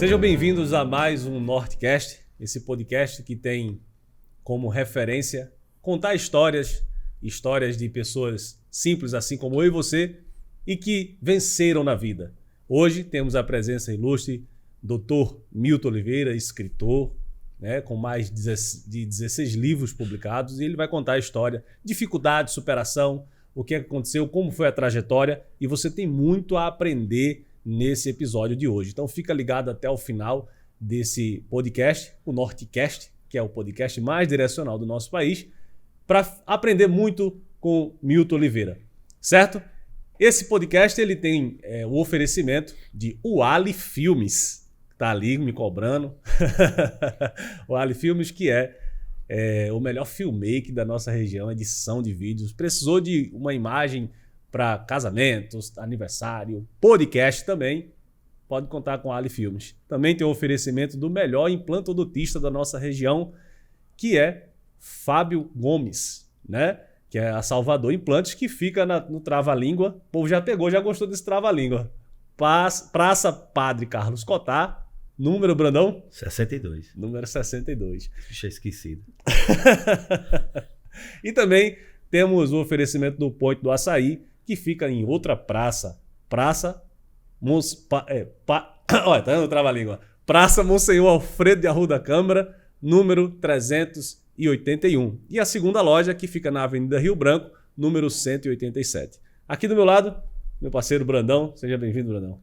Sejam bem-vindos a mais um Nortecast, esse podcast que tem como referência contar histórias de pessoas simples, assim como eu e você, e que venceram na vida. Hoje temos a presença ilustre do Dr. Milton Oliveira, escritor, com mais de 16 livros publicados, e ele vai contar a história, dificuldade, superação, o que aconteceu, como foi a trajetória, e você tem muito a aprender nesse episódio de hoje. Então fica ligado até o final desse podcast, o Nortecast, que é o podcast mais direcional do nosso país, para aprender muito com Milton Oliveira, certo? Esse podcast ele tem o oferecimento de Uali Filmes, que está ali me cobrando. Uali Filmes, que é o melhor filmmaker da nossa região, edição de vídeos. Precisou de uma imagem para casamentos, aniversário, podcast também, pode contar com a Ali Filmes. Também tem o oferecimento do melhor implantodontista da nossa região, que é Fábio Gomes, que é a Salvador Implantes, que fica no Trava-Língua. O povo já pegou, já gostou desse Trava-Língua. Praça Padre Carlos Cotar, número, Brandão? 62. Número 62. Deixa esquecido. E também temos o oferecimento do Ponte do Açaí, que fica em outra praça. Praça tá no Trava-Língua. Praça Monsenhor Alfredo de Arruda Câmara, número 381. E a segunda loja, que fica na Avenida Rio Branco, número 187. Aqui do meu lado, meu parceiro Brandão. Seja bem-vindo, Brandão.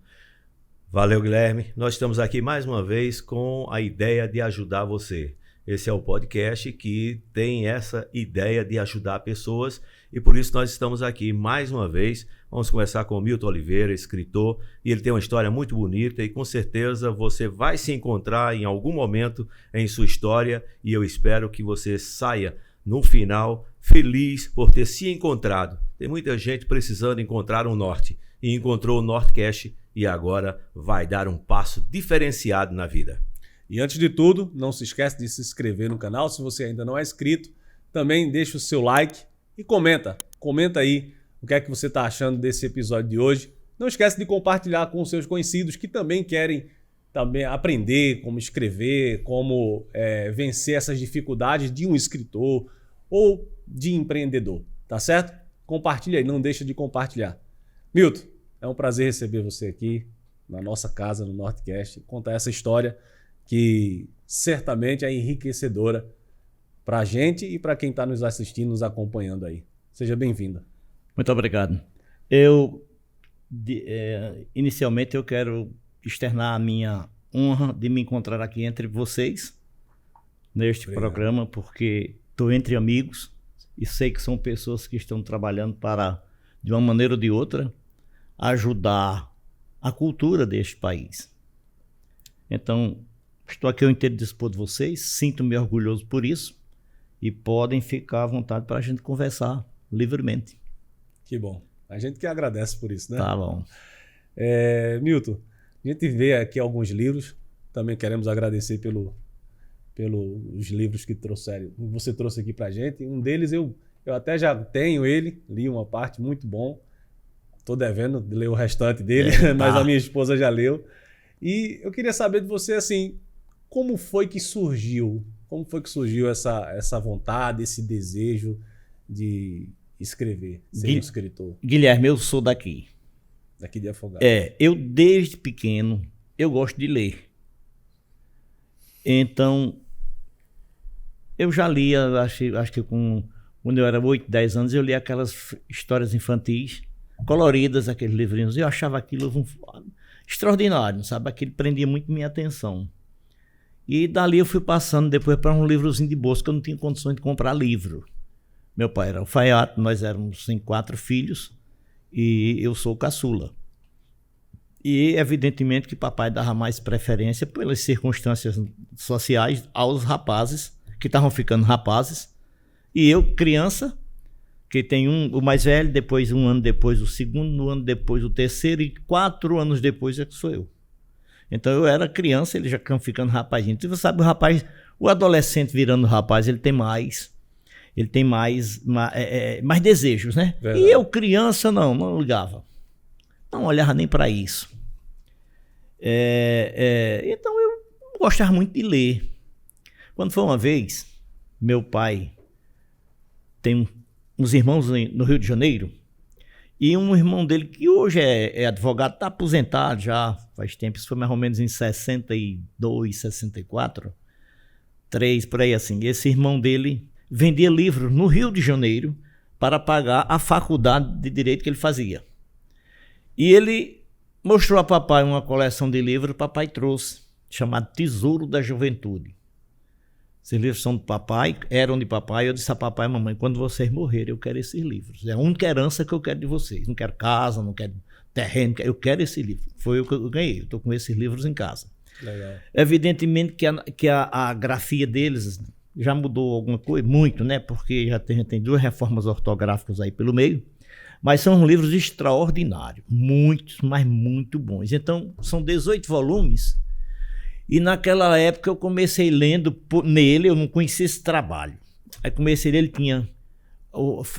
Valeu, Guilherme. Nós estamos aqui mais uma vez com a ideia de ajudar você. Esse é o podcast que tem essa ideia de ajudar pessoas e por isso nós estamos aqui mais uma vez. Vamos conversar com o Milton Oliveira, escritor, e ele tem uma história muito bonita e com certeza você vai se encontrar em algum momento em sua história e eu espero que você saia no final feliz por ter se encontrado. Tem muita gente precisando encontrar um norte e encontrou o Nortecast e agora vai dar um passo diferenciado na vida. E antes de tudo, não se esquece de se inscrever no canal, se você ainda não é inscrito. Também deixa o seu like e comenta aí o que é que você está achando desse episódio de hoje. Não esquece de compartilhar com os seus conhecidos que também querem aprender como escrever, como vencer essas dificuldades de um escritor ou de empreendedor, tá certo? Compartilha aí, não deixa de compartilhar. Milton, é um prazer receber você aqui na nossa casa, no Nortecast, contar essa história que certamente é enriquecedora para a gente e para quem está nos assistindo, nos acompanhando aí. Seja bem-vinda. Muito obrigado. Inicialmente eu quero externar a minha honra de me encontrar aqui entre vocês, neste programa, porque estou entre amigos e sei que são pessoas que estão trabalhando para, de uma maneira ou de outra, ajudar a cultura deste país. Então, estou aqui ao inteiro dispor de vocês, sinto-me orgulhoso por isso e podem ficar à vontade para a gente conversar livremente. Que bom. A gente que agradece por isso, né? Tá bom. Milton, a gente vê aqui alguns livros, também queremos agradecer pelos livros que você trouxe aqui para a gente. Um deles eu até já tenho ele, li uma parte, muito bom. Estou devendo de ler o restante dele, mas a minha esposa já leu. E eu queria saber de você, assim, como foi que surgiu essa vontade, esse desejo de escrever, ser um escritor? Guilherme, eu sou daqui. Daqui de Afogados. Eu desde pequeno, eu gosto de ler. Então, eu já lia, acho que quando eu era 8, 10 anos, eu lia aquelas histórias infantis, coloridas, aqueles livrinhos, e eu achava aquilo extraordinário, sabe? Aquilo prendia muito minha atenção. E dali eu fui passando depois para um livrozinho de bolso, que eu não tinha condições de comprar livro. Meu pai era alfaiate, nós éramos em 4 filhos e eu sou o caçula. E evidentemente que papai dava mais preferência pelas circunstâncias sociais aos rapazes, que estavam ficando rapazes. E eu, criança, que tem o mais velho, depois um ano depois o segundo, um ano depois o terceiro e 4 anos depois é que sou eu. Então eu era criança, ele já ficando rapazinho. Então você sabe, o adolescente virando rapaz, ele tem mais desejos, né? Verdade. E eu criança não ligava. Não olhava nem para isso. Então eu gostava muito de ler. Quando foi uma vez, meu pai tem uns irmãos no Rio de Janeiro, e um irmão dele, que hoje é advogado, está aposentado já faz tempo, isso foi mais ou menos em 62, 64, 3, por aí assim. Esse irmão dele vendia livros no Rio de Janeiro para pagar a faculdade de Direito que ele fazia. E ele mostrou a papai uma coleção de livros, o papai trouxe, chamado Tesouro da Juventude. Esses livros são do papai, eram de papai. Eu disse a papai e mamãe, quando vocês morrerem, eu quero esses livros. É a única herança que eu quero de vocês. Não quero casa, não quero terreno, eu quero esse livro. Foi o que eu ganhei. Eu estou com esses livros em casa. Legal. Evidentemente que a grafia deles já mudou alguma coisa, muito, né? Porque já tem 2 reformas ortográficas aí pelo meio. Mas são livros extraordinários. Muitos, mas muito bons. Então, são 18 volumes. E naquela época eu comecei lendo nele, eu não conhecia esse trabalho. Aí comecei, ele tinha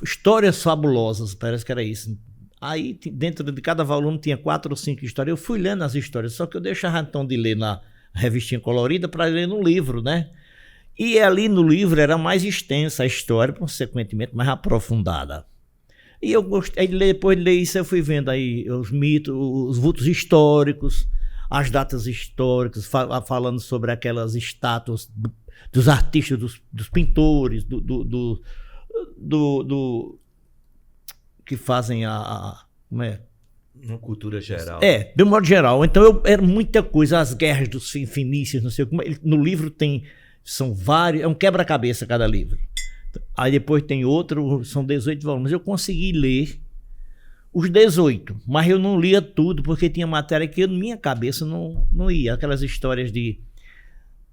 histórias fabulosas, parece que era isso. Aí dentro de cada volume tinha 4 ou 5 histórias. Eu fui lendo as histórias, só que eu deixava então de ler na revistinha colorida para ler no livro, né? E ali no livro era mais extensa a história, consequentemente mais aprofundada. E eu gostei, depois de ler isso eu fui vendo aí os mitos, os vultos históricos, as datas históricas, falando sobre aquelas estátuas dos artistas, dos pintores, que fazem como é? Uma cultura geral. De modo geral. Então era muita coisa, as guerras dos fenícios, não sei como. No livro são vários, é um quebra-cabeça cada livro. Aí depois tem outro, são 18 volumes. Eu consegui ler os 18, mas eu não lia tudo, porque tinha matéria que na minha cabeça não ia. Aquelas histórias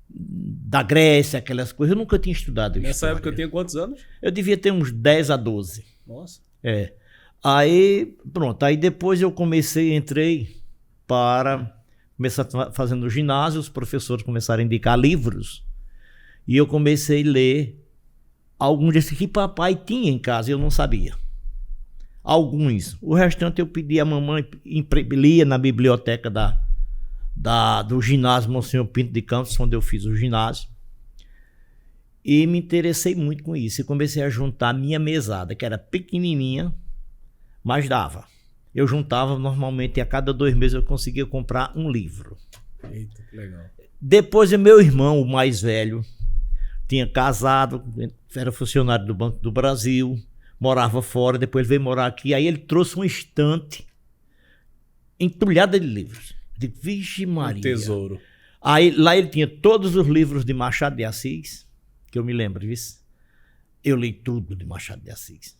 da Grécia, aquelas coisas, eu nunca tinha estudado. Nessa época eu tinha quantos anos? Eu devia ter uns 10 a 12. Nossa. Aí, pronto, aí depois eu entrei para começar fazendo ginásio, os professores começaram a indicar livros, e eu comecei a ler alguns desses que papai tinha em casa, eu não sabia. Alguns. O restante eu pedi à mamãe, lia na biblioteca do ginásio Monsenhor Pinto de Campos, onde eu fiz o ginásio. E me interessei muito com isso. E comecei a juntar a minha mesada, que era pequenininha, mas dava. Eu juntava normalmente, a cada 2 meses eu conseguia comprar um livro. Eita, que legal. Depois o meu irmão, o mais velho, tinha casado, era funcionário do Banco do Brasil, morava fora, depois ele veio morar aqui. Aí ele trouxe uma estante entulhada de livros. Eu digo, vixe Maria. Um tesouro. Aí lá ele tinha todos os livros de Machado de Assis, que eu me lembro disso. Eu li tudo de Machado de Assis.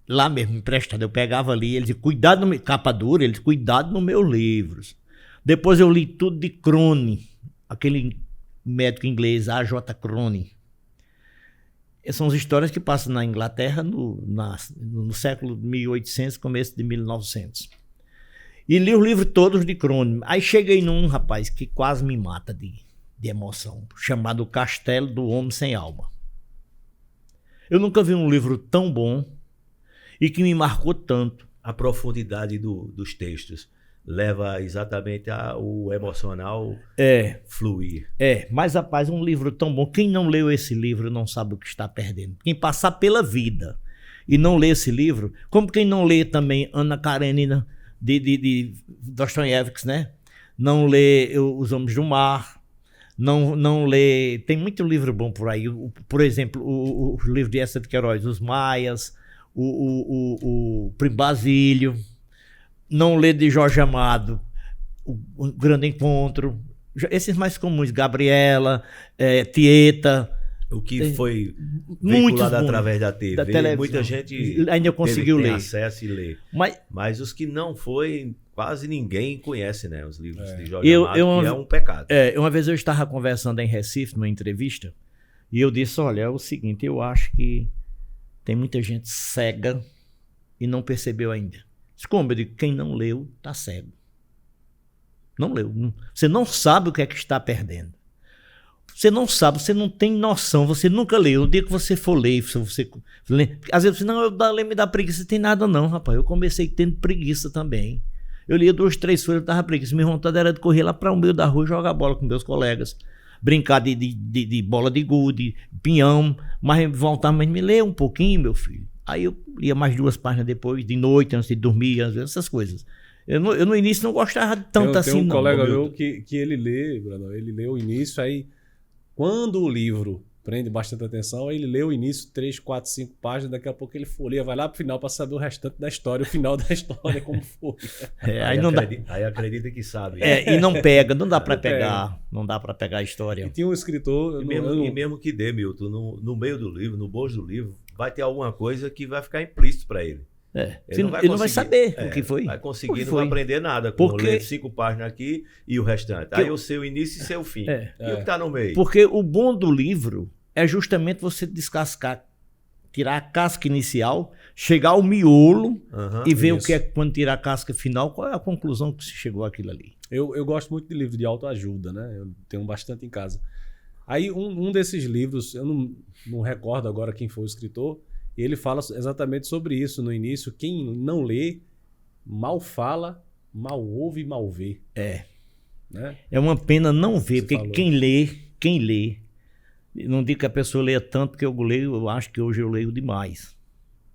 Lá mesmo, emprestado, eu pegava ali, ele dizia, cuidado no capa dura, ele dizia, cuidado nos meus livros. Depois eu li tudo de Crone, aquele médico inglês, A.J. Crone. Essas são as histórias que passam na Inglaterra no século 1800, começo de 1900. E li os livros todos de Crone. Aí cheguei num, rapaz, que quase me mata de emoção, chamado O Castelo do Homem Sem Alma. Eu nunca vi um livro tão bom e que me marcou tanto. A profundidade dos textos leva exatamente o emocional fluir. Mas rapaz, um livro tão bom. Quem não leu esse livro não sabe o que está perdendo. Quem passar pela vida e não lê esse livro, como quem não lê também Ana Karenina de Dostoiévski, né? Não lê Os Homens do Mar, não lê... Tem muito livro bom por aí. Por exemplo, o livro de Eça de Queiroz, Os Maias, o Primo Basílio. Não lê de Jorge Amado, O Grande Encontro. Esses mais comuns, Gabriela, Tieta. O que foi veiculado através da TV. Da televisão. Muita gente ainda conseguiu ler. Acesso e ler. Mas os que não foi, quase ninguém conhece, né? Os livros de Jorge Amado, que é um pecado. Uma vez eu estava conversando em Recife, numa entrevista, e eu disse, olha, é o seguinte, eu acho que tem muita gente cega e não percebeu ainda. Como? Eu digo, quem não leu, está cego. Não leu. Você não sabe o que é que está perdendo. Você não sabe, você não tem noção, você nunca leu. O dia que você for ler, às vezes você, não, me dá preguiça. Não tem nada não, rapaz. Eu comecei tendo preguiça também. Eu lia 2, 3 folhas, eu tava preguiça. Minha vontade era de correr lá para o meio da rua e jogar bola com meus colegas. Brincar de bola de gude, pinhão. Mas voltava, mas me lê um pouquinho, meu filho. Aí eu lia mais 2 páginas depois, de noite, antes de dormir, às vezes, essas coisas. Eu no início não gostava tanto assim, não. Tem um colega meu que ele lê, Bruno, ele lê o início, aí quando o livro prende bastante atenção, aí ele lê o início, 3, 4, 5 páginas, daqui a pouco ele folheia, vai lá pro final para saber o restante da história, o final da história, como foi. Aí não dá. Aí acredita que sabe. E não pega, não dá para pegar, não dá para pegar a história. E tinha um escritor... E mesmo que dê, Milton, no meio do livro, no bojo do livro, vai ter alguma coisa que vai ficar implícito para ele. Ele não vai saber o que foi. Vai conseguir, não vai aprender nada. Ler 5 páginas aqui e o restante. Aí o seu início e seu fim. E o que está no meio? Porque o bom do livro é justamente você descascar, tirar a casca inicial, chegar ao miolo e ver o que é quando tirar a casca final, qual é a conclusão que se chegou àquilo ali. Eu gosto muito de livro de autoajuda, né? Eu tenho bastante em casa. Aí um desses livros, eu não recordo agora quem foi o escritor, e ele fala exatamente sobre isso no início. Quem não lê, mal fala, mal ouve e mal vê. Né? É uma pena não ver, porque quem lê, não digo que a pessoa leia tanto, porque eu acho que hoje eu leio demais.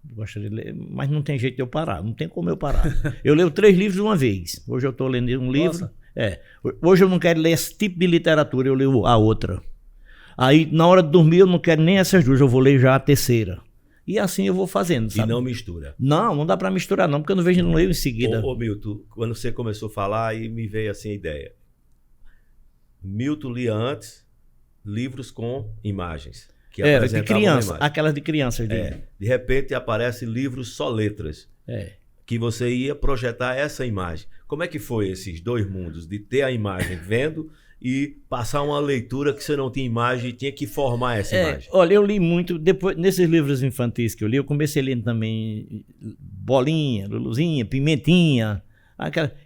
Eu gostaria de ler, mas não tem jeito de eu parar, não tem como eu parar. Eu leio 3 livros de uma vez. Hoje eu estou lendo um livro. Hoje eu não quero ler esse tipo de literatura, eu leio a outra. Aí na hora de dormir eu não quero nem essas 2, eu vou ler já a terceira. E assim eu vou fazendo, sabe? E não mistura. Não dá para misturar não, porque eu não vejo, não leio em seguida. Ô Milton, quando você começou a falar, aí me veio assim a ideia. Milton lia antes livros com imagens. Que de criança, aquelas de crianças. De repente aparecem livros só letras. Que você ia projetar essa imagem. Como é que foi esses 2 mundos? De ter a imagem vendo e passar uma leitura que você não tinha imagem e tinha que formar essa imagem. Olha, eu li muito, depois, nesses livros infantis que eu li, eu comecei lendo também Bolinha, Luluzinha, Pimentinha,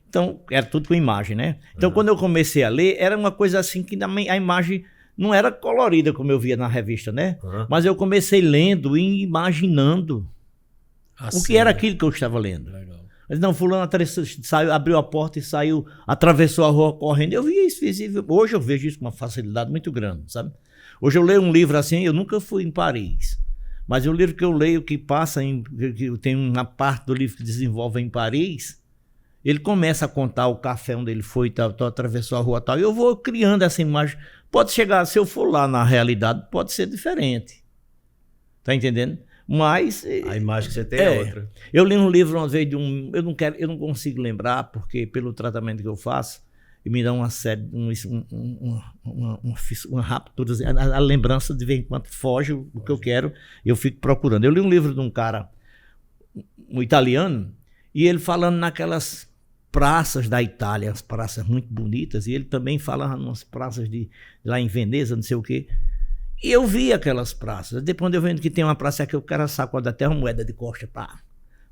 então era tudo com imagem, né? Então quando eu comecei a ler, era uma coisa assim que a imagem não era colorida como eu via na revista, né? Mas eu comecei lendo e imaginando o que era aquilo que eu estava lendo. Legal. Mas não, fulano saiu, abriu a porta e saiu, atravessou a rua correndo. Eu vi isso, hoje eu vejo isso com uma facilidade muito grande, sabe? Hoje eu leio um livro assim, eu nunca fui em Paris, mas o livro que eu leio que passa, que tem uma parte do livro que desenvolve em Paris, ele começa a contar o café onde ele foi, tal, atravessou a rua tal, e eu vou criando essa imagem. Pode chegar, se eu for lá na realidade, pode ser diferente. Tá entendendo? Mas a imagem que você tem é outra. Eu li um livro uma vez eu não consigo lembrar, porque pelo tratamento que eu faço, me dá uma série, uma raptura, a lembrança de vez em quando foge o que eu quero, e eu fico procurando. Eu li um livro de um cara, um italiano, e ele falando naquelas praças da Itália, as praças muito bonitas, e ele também fala nas praças lá em Veneza, não sei o quê. E eu vi aquelas praças. Depois eu vendo que tem uma praça que o cara sacode até uma moeda de costa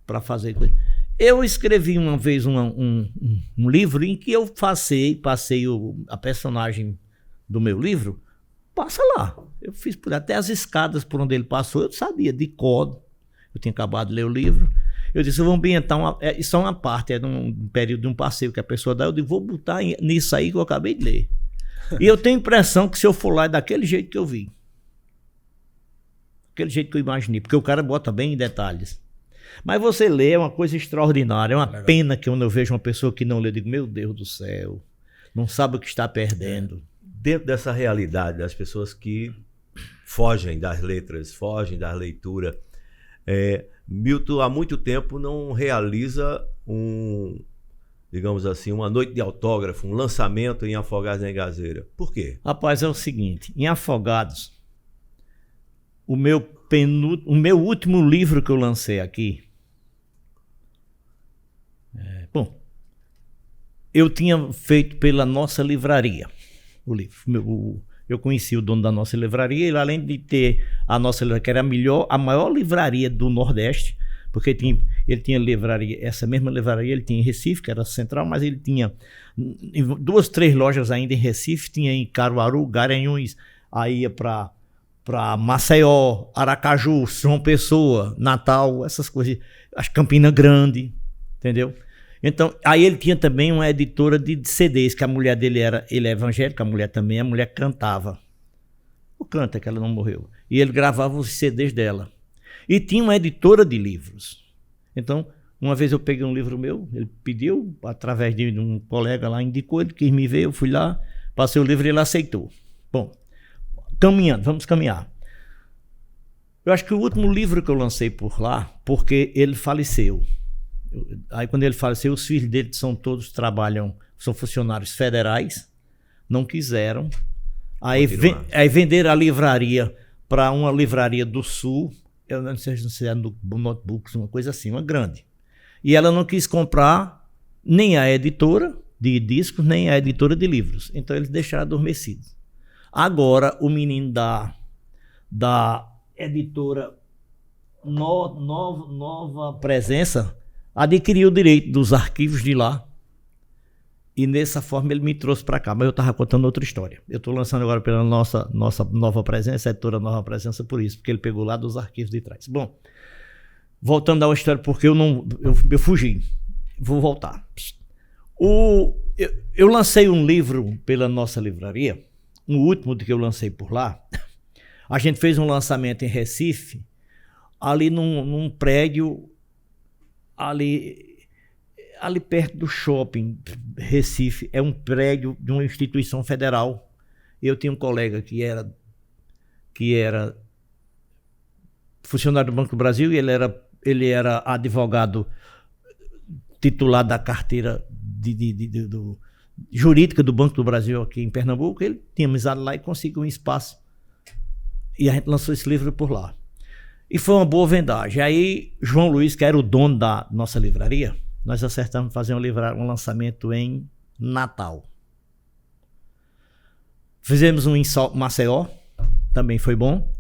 para fazer coisa. Eu escrevi uma vez um livro em que eu passei a personagem do meu livro, passa lá. Eu fiz até as escadas por onde ele passou, eu sabia de cor. Eu tinha acabado de ler o livro. Eu disse, eu vou ambientar isso é uma parte, é um período de um passeio que a pessoa dá. Eu digo, vou botar nisso aí que eu acabei de ler. E eu tenho a impressão que se eu for lá é daquele jeito que eu vi. Aquele jeito que eu imaginei. Porque o cara bota bem em detalhes. Mas você lê é uma coisa extraordinária. É uma pena que quando eu vejo uma pessoa que não lê, eu digo, meu Deus do céu, não sabe o que está perdendo. Dentro dessa realidade das pessoas que fogem das letras, fogem da leitura, Milton há muito tempo não realiza digamos assim, uma noite de autógrafo, um lançamento em Afogados na Engazeira. Por quê? Rapaz, é o seguinte, em Afogados, o meu último livro que eu lancei aqui, bom, eu tinha feito pela nossa livraria, o livro. Eu conheci o dono da nossa livraria, e além de ter a nossa livraria, que era a maior livraria do Nordeste, porque ele tinha livraria, essa mesma livraria ele tinha em Recife, que era central, mas ele tinha 2, 3 lojas ainda em Recife, tinha em Caruaru, Garanhuns, aí ia para Maceió, Aracaju, João Pessoa, Natal, essas coisas, Campina Grande, entendeu? Então, aí ele tinha também uma editora de CDs, que a mulher dele ele é evangélico, a mulher também, a mulher cantava. O canta, que ela não morreu. E ele gravava os CDs dela. E tinha uma editora de livros. Então, uma vez eu peguei um livro meu, ele pediu, através de um colega lá, indicou, ele quis me ver, eu fui lá, passei o livro e ele aceitou. Bom, vamos caminhar. Eu acho que o último livro que eu lancei por lá, porque ele faleceu. Aí quando ele faleceu, os filhos dele são funcionários federais, não quiseram. Aí venderam a livraria para uma livraria do Sul, eu não sei se é no Notebooks, uma coisa assim, uma grande. E ela não quis comprar nem a editora de discos, nem a editora de livros. Então eles deixaram adormecidos. Agora o menino da editora Nova Presença adquiriu o direito dos arquivos de lá e nessa forma ele me trouxe para cá, mas eu estava contando outra história. Eu estou lançando agora pela nossa Nova Presença, a editora Nova Presença, por isso, porque ele pegou lá dos arquivos de trás. Bom, voltando a uma história, porque eu fugi, vou voltar. Eu lancei um livro pela nossa livraria, o último que eu lancei por lá. A gente fez um lançamento em Recife, ali num prédio, ali perto do shopping Recife, é um prédio de uma instituição federal. Eu tinha um colega que era funcionário do Banco do Brasil e ele era advogado titular da carteira jurídica do Banco do Brasil aqui em Pernambuco. Ele tinha amizade lá e conseguiu um espaço. E a gente lançou esse livro por lá. E foi uma boa vendagem. Aí, João Luiz, que era o dono da nossa livraria, nós acertamos fazer um lançamento em Natal. Fizemos um em Maceió, também foi bom.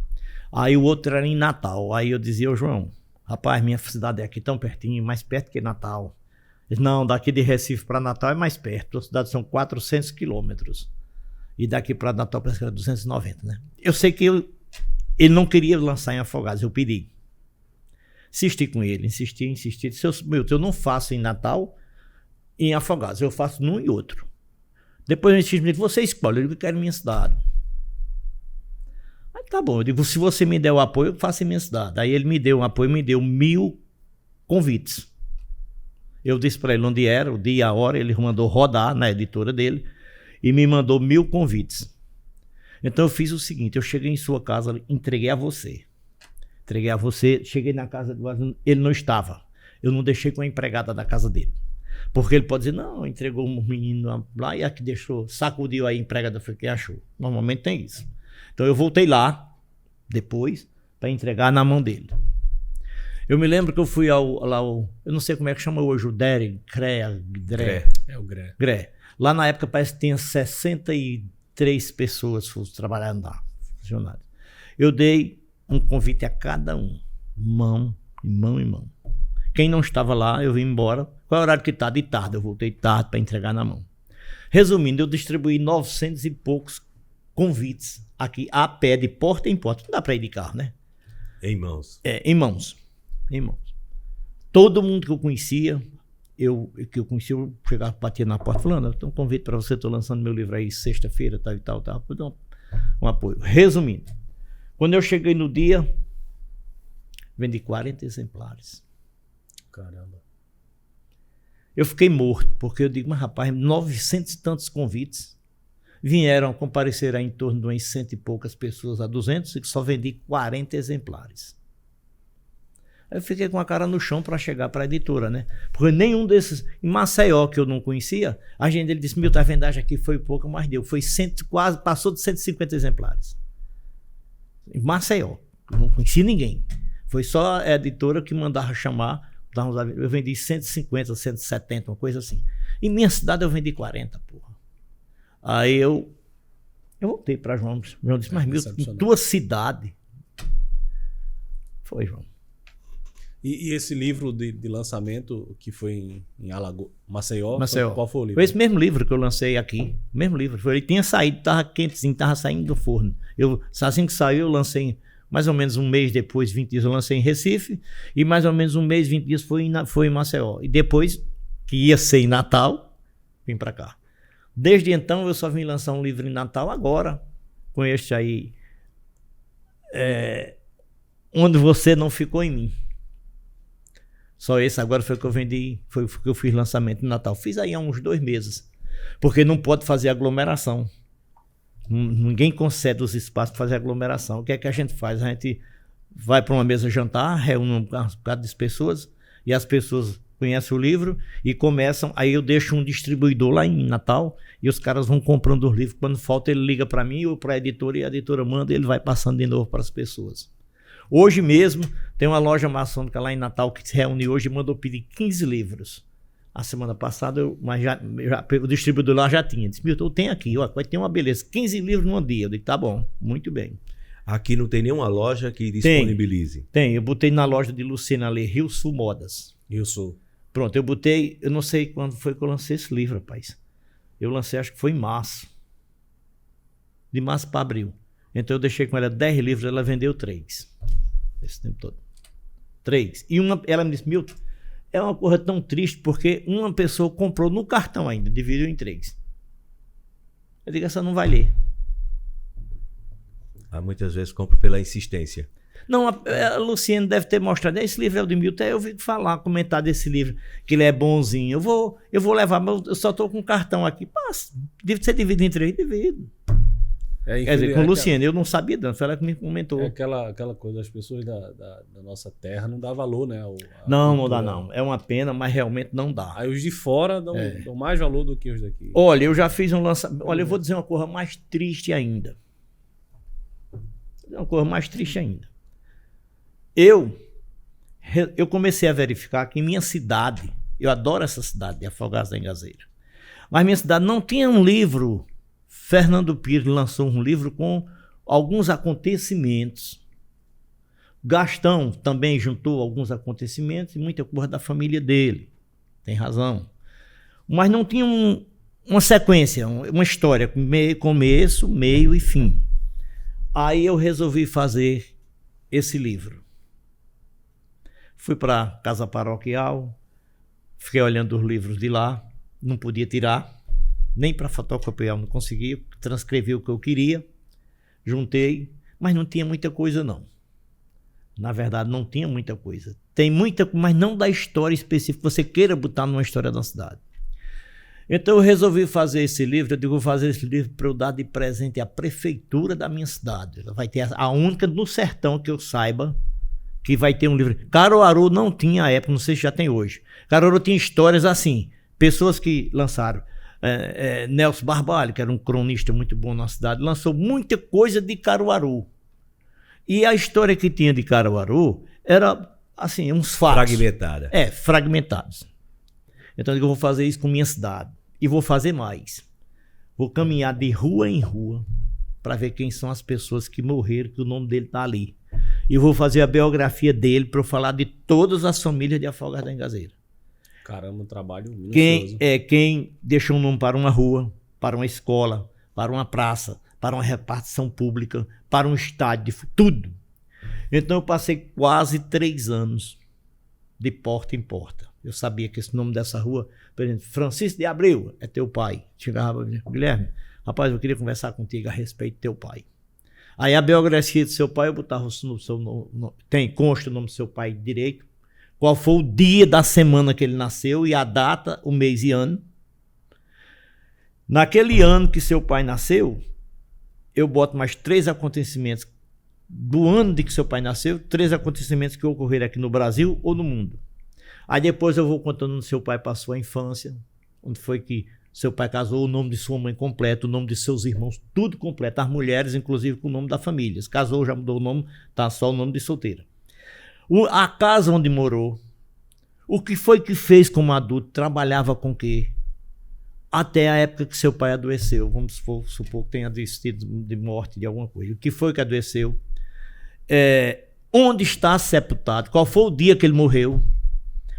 Aí o outro era em Natal. Aí eu dizia ao João, rapaz, minha cidade é aqui tão pertinho, mais perto que Natal. Ele disse, não, daqui de Recife para Natal é mais perto. A cidade são 400 quilômetros. E daqui para Natal parece que era 290, né? Eu sei que ele não queria lançar em Afogados, eu pedi. Insisti com ele, insisti. Disse, eu não faço em Natal e em Afogados, eu faço num e outro. Depois eu insisti, você escolhe, eu digo, eu quero minha cidade. Aí tá bom, eu digo, se você me der o apoio, eu faço em minha cidade. Aí ele me deu um apoio, me deu 1000 convites. Eu disse para ele onde era, o dia e a hora, ele mandou rodar na editora dele e me mandou 1000 convites. Então eu fiz o seguinte, eu cheguei em sua casa, entreguei a você, cheguei na casa do ele não estava, eu não deixei com a empregada da casa dele, porque ele pode dizer, não, entregou um menino lá e aqui deixou, sacudiu aí a empregada, foi quem achou, normalmente tem isso. Então eu voltei lá, depois, para entregar na mão dele. Eu me lembro que eu fui eu não sei como é que chama hoje, o DERE, GRE. É o GRE. GRE. Lá na época parece que tinha 63 pessoas trabalhando lá, funcionários. Eu dei um convite a cada um, mão em mão. Quem não estava lá, eu vim embora. Qual é o horário que está? De tarde. Eu voltei tarde para entregar na mão. Resumindo, eu distribuí 900 e poucos convites aqui a pé, de porta em porta. Não dá para ir de carro, né? Em mãos. Em mãos. Todo mundo que eu conhecia, eu chegava, batia na porta, falando, eu tenho um convite para você, estou lançando meu livro aí sexta-feira, tal e tal, vou dar um apoio. Resumindo, quando eu cheguei no dia, vendi 40 exemplares. Caramba. Eu fiquei morto, porque eu digo, mas rapaz, 900 e tantos convites, vieram comparecer em torno de umas 100 e poucas pessoas a 200, e só vendi 40 exemplares. Aí eu fiquei com a cara no chão para chegar para a editora, né? Porque nenhum desses, em Maceió, que eu não conhecia, ele disse, Milton, a vendagem aqui foi pouca, mas deu. Foi quase, passou de 150 exemplares. Em Maceió, eu não conheci ninguém. Foi só a editora que mandava chamar, eu vendi 150, 170, uma coisa assim. Em minha cidade eu vendi 40, porra. Aí eu voltei para João. João disse, mas Milton, em tua cidade? Foi, João. E esse livro de lançamento que foi em Maceió, qual foi o livro? Foi esse mesmo livro que eu lancei aqui. Mesmo livro. Ele tinha saído, estava quentezinho, estava saindo do forno. Assim que saiu, eu lancei mais ou menos um mês depois, 20 dias, eu lancei em Recife. E mais ou menos um mês, 20 dias foi em Maceió. E depois que ia ser em Natal, vim para cá. Desde então eu só vim lançar um livro em Natal agora, com este aí, Onde Você Não Ficou em Mim. Só esse agora foi que eu vendi, foi que eu fiz lançamento no Natal. Fiz aí há uns 2 meses, porque não pode fazer aglomeração. Ninguém concede os espaços para fazer aglomeração. O que é que a gente faz? A gente vai para uma mesa jantar, reúne um bocado de pessoas, e as pessoas conhecem o livro e começam. Aí eu deixo um distribuidor lá em Natal e os caras vão comprando os livros. Quando falta, ele liga para mim ou para a editora e a editora manda e ele vai passando de novo para as pessoas. Hoje mesmo tem uma loja maçônica lá em Natal que se reúne hoje e mandou pedir 15 livros. A semana passada, o distribuidor lá já tinha. Disse, Milton, tem aqui, ó, vai ter uma beleza. 15 livros num dia. Eu disse, tá bom, muito bem. Aqui não tem nenhuma loja que disponibilize? Tem, eu botei na loja de Luciana ali, Rio Sul Modas. Rio Sul. Pronto, eu botei, eu não sei quando foi que eu lancei esse livro, rapaz. Eu lancei, acho que foi em março. De março para abril. Então eu deixei com ela 10 livros, ela vendeu 3. Esse tempo todo. 3. E ela me disse, Milton, é uma coisa tão triste porque uma pessoa comprou no cartão ainda, dividiu em 3. Eu digo, essa não vai ler. Muitas vezes compro pela insistência. Não, a Luciene deve ter mostrado. Esse livro é o de Milton. Eu ouvi falar, comentar desse livro, que ele é bonzinho. Eu vou levar, mas eu só estou com o cartão aqui. Passa, você divide em 3, divido. Quer dizer, com Luciene, eu não sabia dança, foi ela que me comentou. É aquela coisa, as pessoas da nossa terra não dá valor, né? Não dá não. É uma pena, mas realmente não dá. Aí os de fora dão mais valor do que os daqui. Olha, eu já fiz um lançamento. Olha, eu vou dizer uma coisa mais triste ainda. Uma coisa mais triste ainda. Eu comecei a verificar que em minha cidade, eu adoro essa cidade de Afogados da Engazeira, mas minha cidade não tinha um livro. Fernando Pires lançou um livro com alguns acontecimentos. Gastão também juntou alguns acontecimentos e muita coisa da família dele. Tem razão. Mas não tinha uma sequência, uma história, começo, meio e fim. Aí eu resolvi fazer esse livro. Fui para a casa paroquial, fiquei olhando os livros de lá, não podia tirar, nem para fotocopiar não conseguia, transcrevi o que eu queria, juntei, mas não tinha muita coisa não. Na verdade, não tinha muita coisa. Tem muita, mas não da história específica que você queira botar numa história da cidade. Então eu resolvi fazer esse livro. Eu digo, vou fazer esse livro para eu dar de presente à prefeitura da minha cidade. Ela vai ter a única no sertão que eu saiba que vai ter um livro. Caruaru não tinha à época, não sei se já tem hoje. Caruaru tinha histórias assim, pessoas que lançaram. Nelson Barbalho, que era um cronista muito bom na cidade, lançou muita coisa de Caruaru. E a história que tinha de Caruaru era assim, uns fatos. Fragmentada. Fragmentados. Então eu digo, eu vou fazer isso com minha cidade. E vou fazer mais. Vou caminhar de rua em rua para ver quem são as pessoas que morreram, que o nome dele está ali. E vou fazer a biografia dele para eu falar de todas as famílias de Afogados da Engazeira. Caramba, um trabalho minucioso. Quem deixou um nome para uma rua, para uma escola, para uma praça, para uma repartição pública, para um estádio, tudo. Então eu passei quase 3 anos de porta em porta. Eu sabia que esse nome dessa rua, por exemplo, Francisco de Abreu, é teu pai. Chegava, Guilherme, rapaz, eu queria conversar contigo a respeito do teu pai. Aí a biografia do seu pai, eu botava no seu nome, consta o nome do seu pai direito, qual foi o dia da semana que ele nasceu e a data, o mês e ano. Naquele ano que seu pai nasceu, eu boto mais 3 acontecimentos do ano de que seu pai nasceu, 3 acontecimentos que ocorreram aqui no Brasil ou no mundo. Aí depois eu vou contando onde seu pai passou a infância, onde foi que seu pai casou, o nome de sua mãe completo, o nome de seus irmãos, tudo completo, as mulheres, inclusive com o nome da família. Se casou, já mudou o nome, tá só o nome de solteira. A casa onde morou, o que foi que fez como adulto, trabalhava com o quê? Até a época que seu pai adoeceu, vamos supor que tenha adoecido de morte de alguma coisa. O que foi que adoeceu? Onde está sepultado? Qual foi o dia que ele morreu?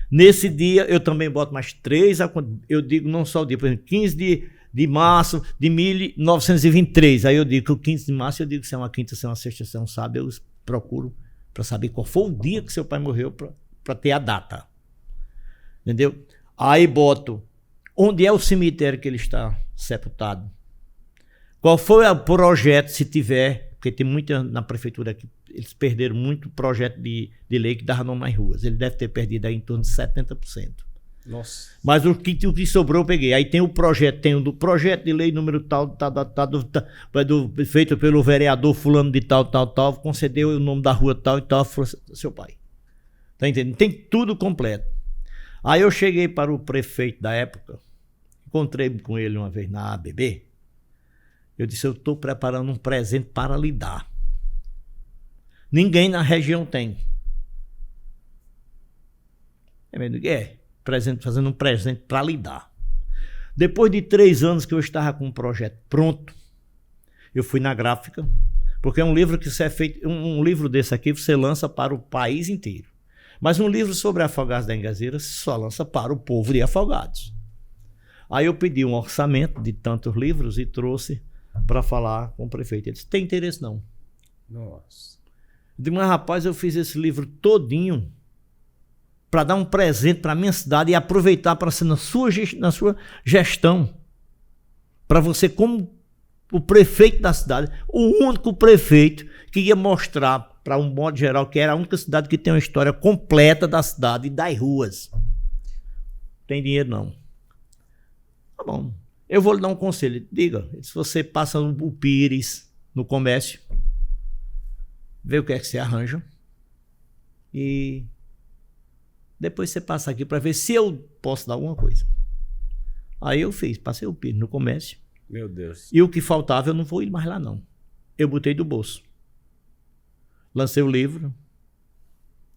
Nesse dia, eu também boto mais 3, eu digo não só o dia, por exemplo, 15 de março de 1923. Aí eu digo que o 15 de março, eu digo se é uma quinta, se é uma sexta, se é um sábado, eu procuro para saber qual foi o dia que seu pai morreu, para ter a data. Entendeu? Aí boto onde é o cemitério que ele está sepultado. Qual foi o projeto, se tiver, porque tem muita na prefeitura que eles perderam muito projeto de lei que dava nome nas ruas. Ele deve ter perdido aí em torno de 70%. Nossa. Mas o que sobrou eu peguei. Aí tem o projeto, do projeto de lei número tal, feito pelo vereador fulano de tal, concedeu o nome da rua tal e tal, seu pai. Tá entendendo? Tem tudo completo. Aí eu cheguei para o prefeito da época, encontrei com ele uma vez na ABB, eu disse, eu estou preparando um presente para lhe dar. Ninguém na região tem. Fazendo um presente para lhe dar. Depois de 3 anos que eu estava com um projeto pronto, eu fui na gráfica, porque é um livro que você é feito, um livro desse aqui você lança para o país inteiro. Mas um livro sobre Afogados da Engazeira só lança para o povo de Afogados. Aí eu pedi um orçamento de tantos livros e trouxe para falar com o prefeito. Ele disse, tem interesse não. Nossa. Eu disse, mas rapaz, eu fiz esse livro todinho para dar um presente para a minha cidade e aproveitar para ser na sua gestão. Para você, como o prefeito da cidade, o único prefeito que ia mostrar para um modo geral que era a única cidade que tem uma história completa da cidade e das ruas. Tem dinheiro não. Tá bom. Eu vou lhe dar um conselho. Diga, se você passa o Pires no comércio, vê o que é que você arranja e depois você passa aqui para ver se eu posso dar alguma coisa. Aí eu fiz, passei o Pires no comércio. Meu Deus. E o que faltava eu não vou ir mais lá não. Eu botei do bolso. Lancei o livro.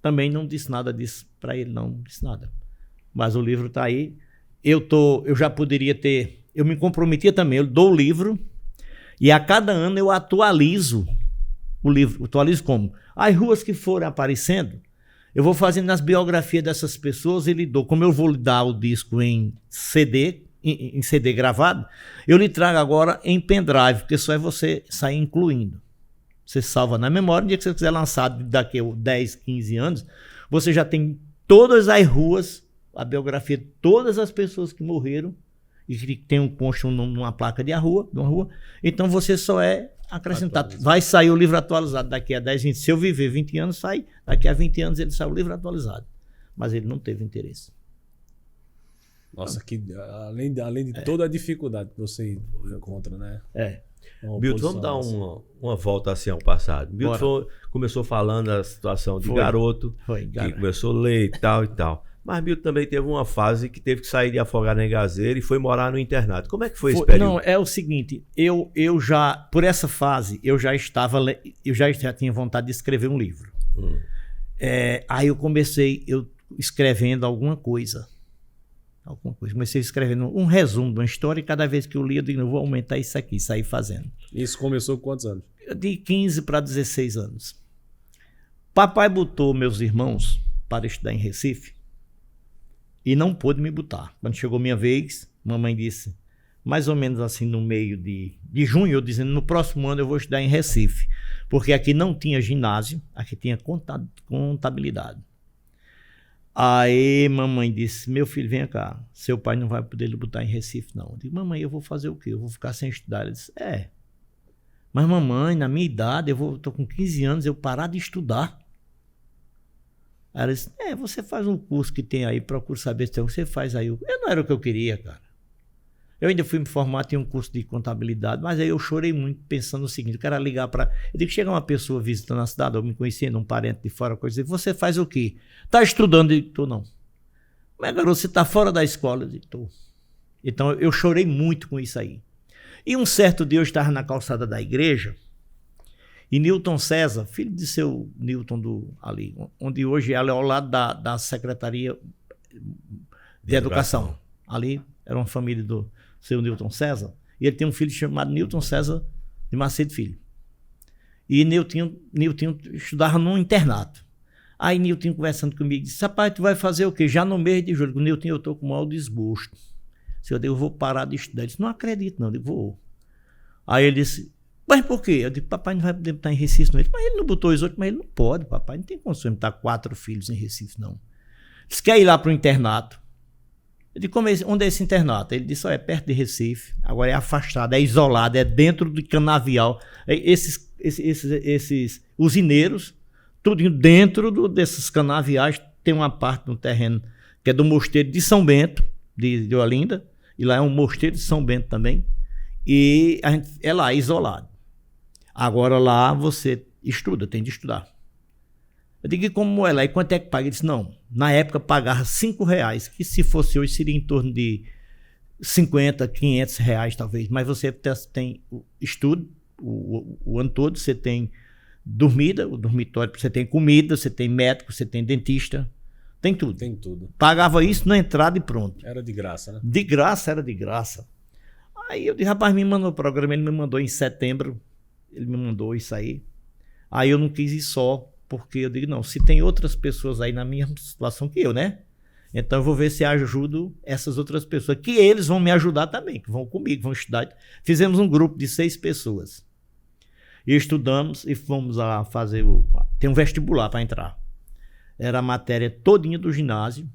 Também não disse nada disso para ele, não disse nada. Mas o livro está aí. Eu já poderia ter... Eu me comprometia também, eu dou o livro e a cada ano eu atualizo o livro. Atualizo como? As ruas que forem aparecendo, eu vou fazendo as biografias dessas pessoas e lhe dou. Como eu vou lhe dar o disco em CD, em CD gravado, eu lhe trago agora em pendrive, porque só é você sair incluindo. Você salva na memória, no dia que você quiser lançar daqui a 10, 15 anos, você já tem todas as ruas, a biografia de todas as pessoas que morreram e que tem um consto numa placa de uma rua. Então você só é acrescentado. Atualizado. Vai sair o livro atualizado daqui a 10, 20. Se eu viver 20 anos, sai. Daqui a 20 anos ele sai o livro atualizado. Mas ele não teve interesse. Nossa, que além de toda a dificuldade que você encontra, né? Milton, vamos dar uma volta assim ao passado. Milton começou falando da situação de garoto, que começou a ler e tal. Mas Milton também teve uma fase que teve que sair de Afogados da Engazeira e foi morar no internato. Como é que foi esse período? Não, é o seguinte, eu já, por essa fase, eu já tinha vontade de escrever um livro. Aí eu comecei escrevendo alguma coisa. Comecei escrevendo um resumo de uma história e cada vez que eu lia, eu digo, vou aumentar isso aqui, sair fazendo. Isso começou com quantos anos? De 15 para 16 anos. Papai botou meus irmãos para estudar em Recife e não pôde me botar. Quando chegou minha vez, mamãe disse, mais ou menos assim no meio de junho, eu dizendo, no próximo ano eu vou estudar em Recife, porque aqui não tinha ginásio, aqui tinha contabilidade. Aí mamãe disse, meu filho, vem cá, seu pai não vai poder lhe botar em Recife não. Eu digo, mamãe, eu vou fazer o quê? Eu vou ficar sem estudar? Ela disse, mas mamãe, na minha idade, eu tô com 15 anos, eu parar de estudar. Aí ela disse, você faz um curso que tem aí, procura saber se tem, você faz aí. Não era o que eu queria, cara. Eu ainda fui me formar, tinha um curso de contabilidade, mas aí eu chorei muito pensando no seguinte, eu quero ligar para... Eu digo, chega uma pessoa visitando a cidade, ou me conhecendo, um parente de fora, coisa assim, você faz o quê? Tá estudando? Eu digo, tô não. Mas garoto, você tá fora da escola? Eu digo, tô. Então eu chorei muito com isso aí. E um certo dia eu estava na calçada da igreja, e Newton César, filho de seu Newton ali, onde hoje ela é ao lado da Secretaria de Educação. Ali era uma família do seu Newton César, e ele tem um filho chamado Newton César de Macedo Filho. E Newton estudava num internato. Aí Newton conversando comigo, disse, rapaz, tu vai fazer o quê? Já no mês de julho, com Newton eu estou com o maior desgosto. Eu vou parar de estudar. Ele disse, não acredito não, eu digo, vou. Aí ele disse, mas por quê? Eu digo, papai não vai poder botar em Recife não. Ele disse, mas ele não botou os outros, mas ele não pode, papai, não tem condição de botar 4 filhos em Recife não. Disse, quer ir lá para o internato? Eu disse, onde é esse internato? Ele disse, é perto de Recife, agora é afastado, é isolado, é dentro do canavial. Esses usineiros, tudo dentro desses canaviais, tem uma parte no terreno que é do mosteiro de São Bento, de Olinda, e lá é um mosteiro de São Bento também, e a gente é lá, isolado. Agora lá você estuda, tem de estudar. Eu digo, e como é lá? E quanto é que paga? Ele disse, não, na época pagava R$5, que se fosse hoje seria em torno de 50, 500 reais talvez, mas você tem estudo o ano todo, você tem dormida, o dormitório, você tem comida, você tem médico, você tem dentista, tem tudo. Tem tudo. Pagava isso na entrada e pronto. Era de graça, né? De graça, era de graça. Aí eu disse, rapaz, me mandou o programa, ele me mandou em setembro, ele me mandou isso aí. Aí eu não quis ir só, porque eu digo, não, se tem outras pessoas aí na mesma situação que eu, né? Então eu vou ver se ajudo essas outras pessoas, que eles vão me ajudar também, que vão comigo, vão estudar. Fizemos um grupo de 6 pessoas. E estudamos e fomos a fazer tem um vestibular para entrar. Era a matéria todinha do ginásio,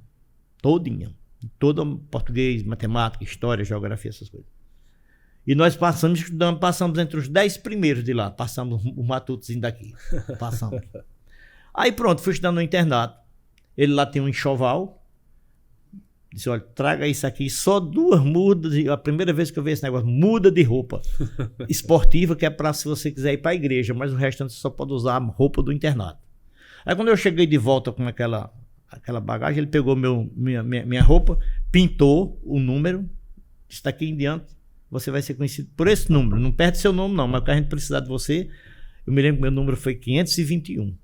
todinha. Toda português, matemática, história, geografia, essas coisas. E nós passamos entre os 10 primeiros de lá. Passamos o matutozinho daqui. Passamos. Aí pronto, fui estudar no internato. Ele lá tem um enxoval. Disse, olha, traga isso aqui, só 2 mudas. A primeira vez que eu vi esse negócio, muda de roupa esportiva, que é para se você quiser ir para a igreja, mas o restante você só pode usar a roupa do internato. Aí quando eu cheguei de volta com aquela bagagem, ele pegou minha roupa, pintou o número, disse, daqui em diante você vai ser conhecido por esse número. Não perde seu nome não, mas o que a gente precisar de você, eu me lembro que meu número foi 521.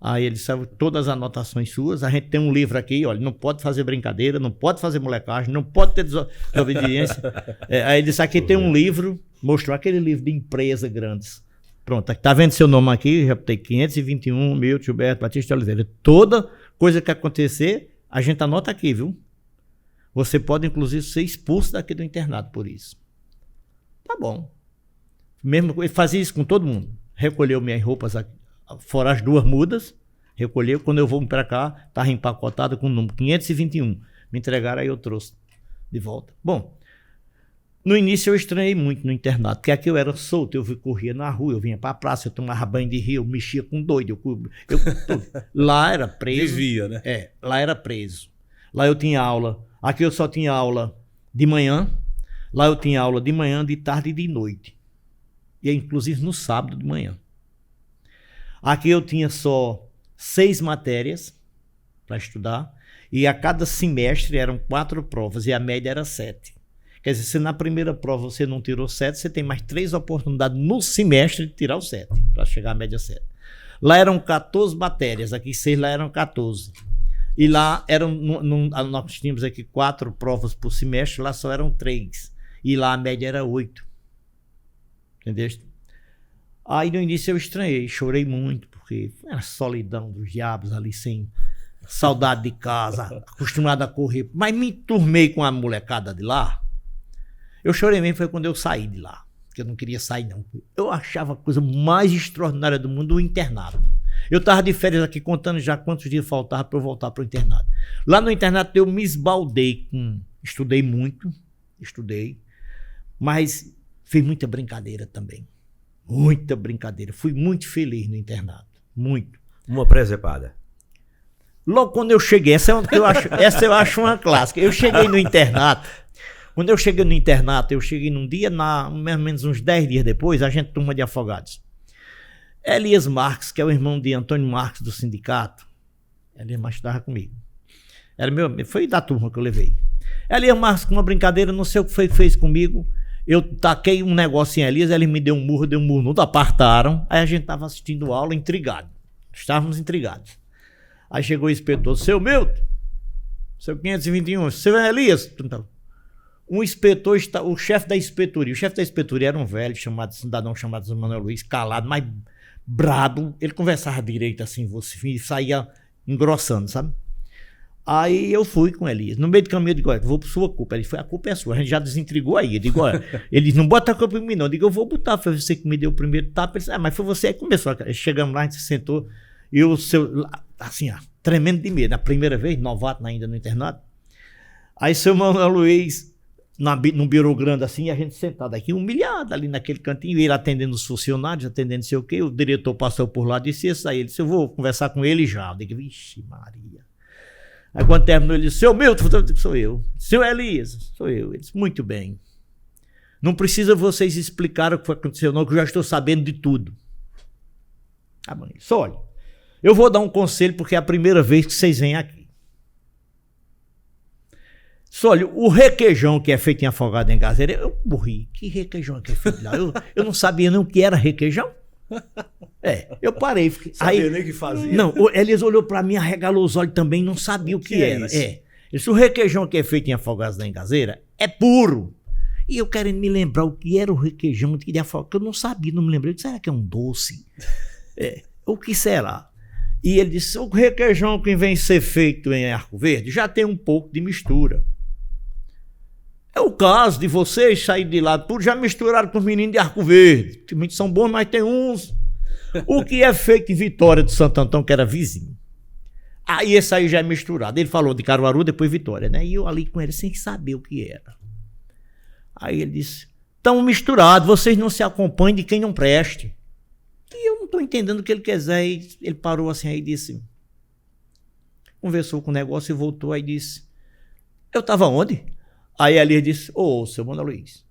Aí ele sabe todas as anotações suas. A gente tem um livro aqui, olha, não pode fazer brincadeira, não pode fazer molecagem, não pode ter desobediência. Aí ele disse, aqui tem um livro, mostrou aquele livro de empresa grandes. Pronto, tá vendo seu nome aqui? Já tem 521, Milton, Gilberto, Batista de Oliveira. Toda coisa que acontecer, a gente anota aqui, viu? Você pode, inclusive, ser expulso daqui do internato por isso. Tá bom. Mesmo, ele fazia isso com todo mundo. Recolheu minhas roupas aqui, fora as 2 mudas, recolheu. Quando eu vou para cá, estava empacotado com o número 521. Me entregaram, aí eu trouxe de volta. Bom, no início eu estranhei muito no internato, porque aqui eu era solto, eu corria na rua, eu vinha para a praça, eu tomava banho de rio, eu mexia com doido. Lá era preso. Vivia, né? Lá era preso. Lá eu tinha aula. Aqui eu só tinha aula de manhã. Lá eu tinha aula de manhã, de tarde e de noite. E inclusive no sábado de manhã. Aqui eu tinha só 6 matérias para estudar. E a cada semestre eram 4 provas e a média era 7. Quer dizer, se na primeira prova você não tirou 7, você tem mais 3 oportunidades no semestre de tirar o 7, para chegar à média 7. Lá eram 14 matérias, aqui 6, lá eram 14. E lá nós tínhamos aqui 4 provas por semestre, lá só eram 3. E lá a média era 8. Entendeste? Aí no início eu estranhei, chorei muito, porque foi a solidão dos diabos ali, sem saudade de casa, acostumado a correr. Mas me enturmei com a molecada de lá. Eu chorei mesmo, foi quando eu saí de lá, porque eu não queria sair não. Eu achava a coisa mais extraordinária do mundo o internato. Eu estava de férias aqui contando já quantos dias faltava para eu voltar para o internato. Lá no internato eu me esbaldei, estudei muito, mas fiz muita brincadeira também. Muita brincadeira. Fui muito feliz no internato, muito. Uma presepada. Logo quando eu cheguei, essa eu acho uma clássica. Eu cheguei no internato. Quando eu cheguei no internato, eu cheguei num dia, mais ou menos uns 10 dias depois, a gente turma de afogados. Elias Marques, que é o irmão de Antônio Marques do sindicato, Elias Marques estava comigo. Foi da turma que eu levei. Elias Marques, com uma brincadeira, não sei o que fez comigo. Eu taquei um negócio em Elias, ele me deu um murro, não apartaram. Aí a gente estava assistindo aula intrigado. Estávamos intrigados. Aí chegou o inspetor, seu Milton, seu 521, seu Elias. Um inspetor, o chefe da inspetoria. O chefe da inspetoria era um velho, cidadão chamado Manuel Luiz, calado, mas brabo. Ele conversava direito assim, você saía engrossando, sabe? Aí eu fui com Elias. No meio do caminho eu digo, olha, vou por sua culpa. Ele foi, a culpa é sua. A gente já desintrigou aí. Eu digo, olha, ele disse, não bota a culpa em mim não. Eu digo, eu vou botar. Foi você que me deu o primeiro tapa. Ele disse, mas foi você que começou. Chegamos lá, a gente se sentou. E o seu, assim, tremendo de medo. A primeira vez, novato ainda no internato. Aí seu Manuel Luiz, num birô grande assim, a gente sentado aqui, humilhado ali naquele cantinho, ele atendendo os funcionários, atendendo não sei o quê, o diretor passou por lá, disse isso aí, ele disse, eu vou conversar com ele já. Eu digo, vixe Maria. Aí quando terminou, ele disse, seu Milton, eu disse, sou eu. Seu Elias, sou eu. Ele disse, muito bem. Não precisa vocês explicarem o que aconteceu não, que eu já estou sabendo de tudo. Ah, mãe, só olha, eu vou dar um conselho porque é a primeira vez que vocês vêm aqui. Só olha, o requeijão que é feito em Afogado em Gazeira, eu morri. Que requeijão que é feito lá? Eu não sabia nem o que era requeijão. Eu parei. Sabia nem o que fazia. Não, o Elias olhou pra mim, arregalou os olhos também, não sabia o que era. Ele disse, o requeijão que é feito em Afogados da Engazeira é puro. E eu querendo me lembrar o que era o requeijão de Afogados, que eu não sabia, não me lembrei. Eu disse, será que é um doce? O que será? E ele disse, o requeijão que vem ser feito em Arco Verde já tem um pouco de mistura. É o caso de vocês saírem de lá, tudo já misturaram com os meninos de Arco Verde. Os meninos são bons, mas tem uns. O que é feito em Vitória de Santo Antão, que era vizinho. Aí esse aí já é misturado. Ele falou de Caruaru, depois Vitória, né? E eu ali com ele sem saber o que era. Aí ele disse, estão misturados, vocês não se acompanham de quem não preste. E eu não estou entendendo o que ele quer dizer. Aí ele parou assim, aí disse, conversou com o negócio e voltou, aí disse, eu estava onde? Aí Elias disse, seu Manuel Luiz,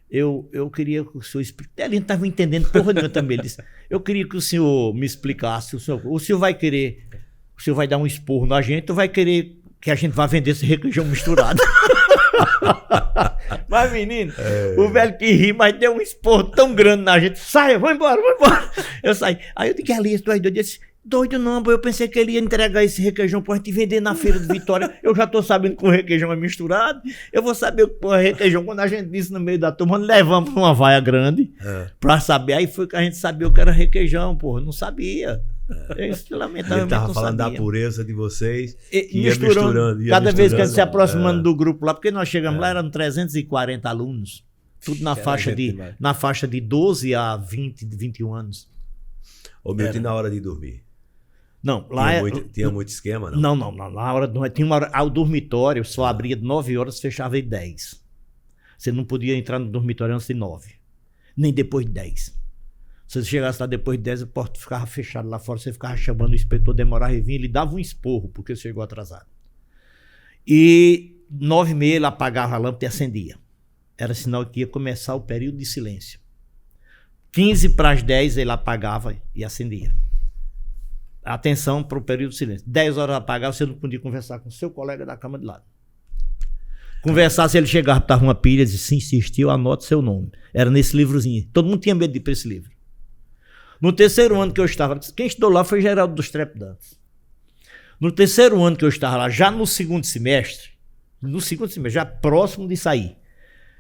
eu queria que o senhor explicasse. Ele não estava entendendo porra nenhuma também. Ele disse, eu queria que o senhor me explicasse. O senhor vai querer, o senhor vai dar um esporro na gente ou vai querer que a gente vá vender esse requeijão misturado? Mas menino, o velho que ri, mas deu um esporro tão grande na gente. Saia, vai embora. Eu saí. Aí eu disse, Elias, tu é doido? Eu disse, doido não, eu pensei que ele ia entregar esse requeijão pra gente vender na feira de Vitória. Eu já tô sabendo que o requeijão é misturado. Eu vou saber o que é requeijão. Quando a gente disse no meio da turma, levamos pra uma vaia grande pra saber. Aí foi que a gente sabia o que era requeijão, porra. Não sabia. Eu lamentavelmente ele tava não falando sabia. da pureza de vocês. Ia misturando. Cada vez que a gente se aproximando do grupo lá, porque nós chegamos lá, eram 340 alunos. Tudo na faixa de 12 a 20, 21 anos. Ô, Milton, e na hora de dormir? Não, lá tinha muito esquema, não? Não. Na hora tinha uma hora, o dormitório só abria de 9 horas, fechava às 10. Você não podia entrar no dormitório antes de 9, nem depois de 10. Se você chegasse lá depois de 10, a porta ficava fechada lá fora, você ficava chamando o inspetor, demorava e vinha, ele dava um esporro, porque você chegou atrasado. E 9h30 ele apagava a lâmpada e acendia. Era sinal que ia começar o período de silêncio. 15 para as 10 ele apagava e acendia. Atenção para o período de silêncio. 10 horas apagava, você não podia conversar com seu colega da cama de lado. Conversar, se ele chegava, estava uma pilha, disse, se insistiu, anote seu nome. Era nesse livrozinho. Todo mundo tinha medo de ir para esse livro. No terceiro ano que eu estava, quem estudou lá foi Geraldo dos Trepidantes. No terceiro ano que eu estava lá, já no segundo semestre, já próximo de sair,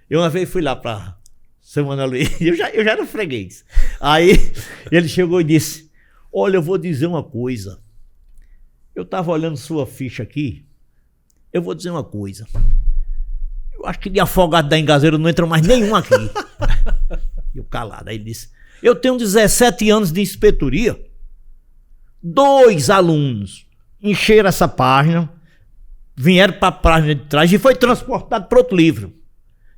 eu uma vez fui lá para São Manuel Luiz, eu já era freguês. Aí ele chegou e disse, olha, eu vou dizer uma coisa. Eu estava olhando sua ficha aqui, eu vou dizer uma coisa. Eu acho que de Afogado da Engazeira não entra mais nenhum aqui. E eu calado, aí ele disse, eu tenho 17 anos de inspetoria. 2 alunos encheram essa página, vieram para a página de trás e foi transportado para outro livro.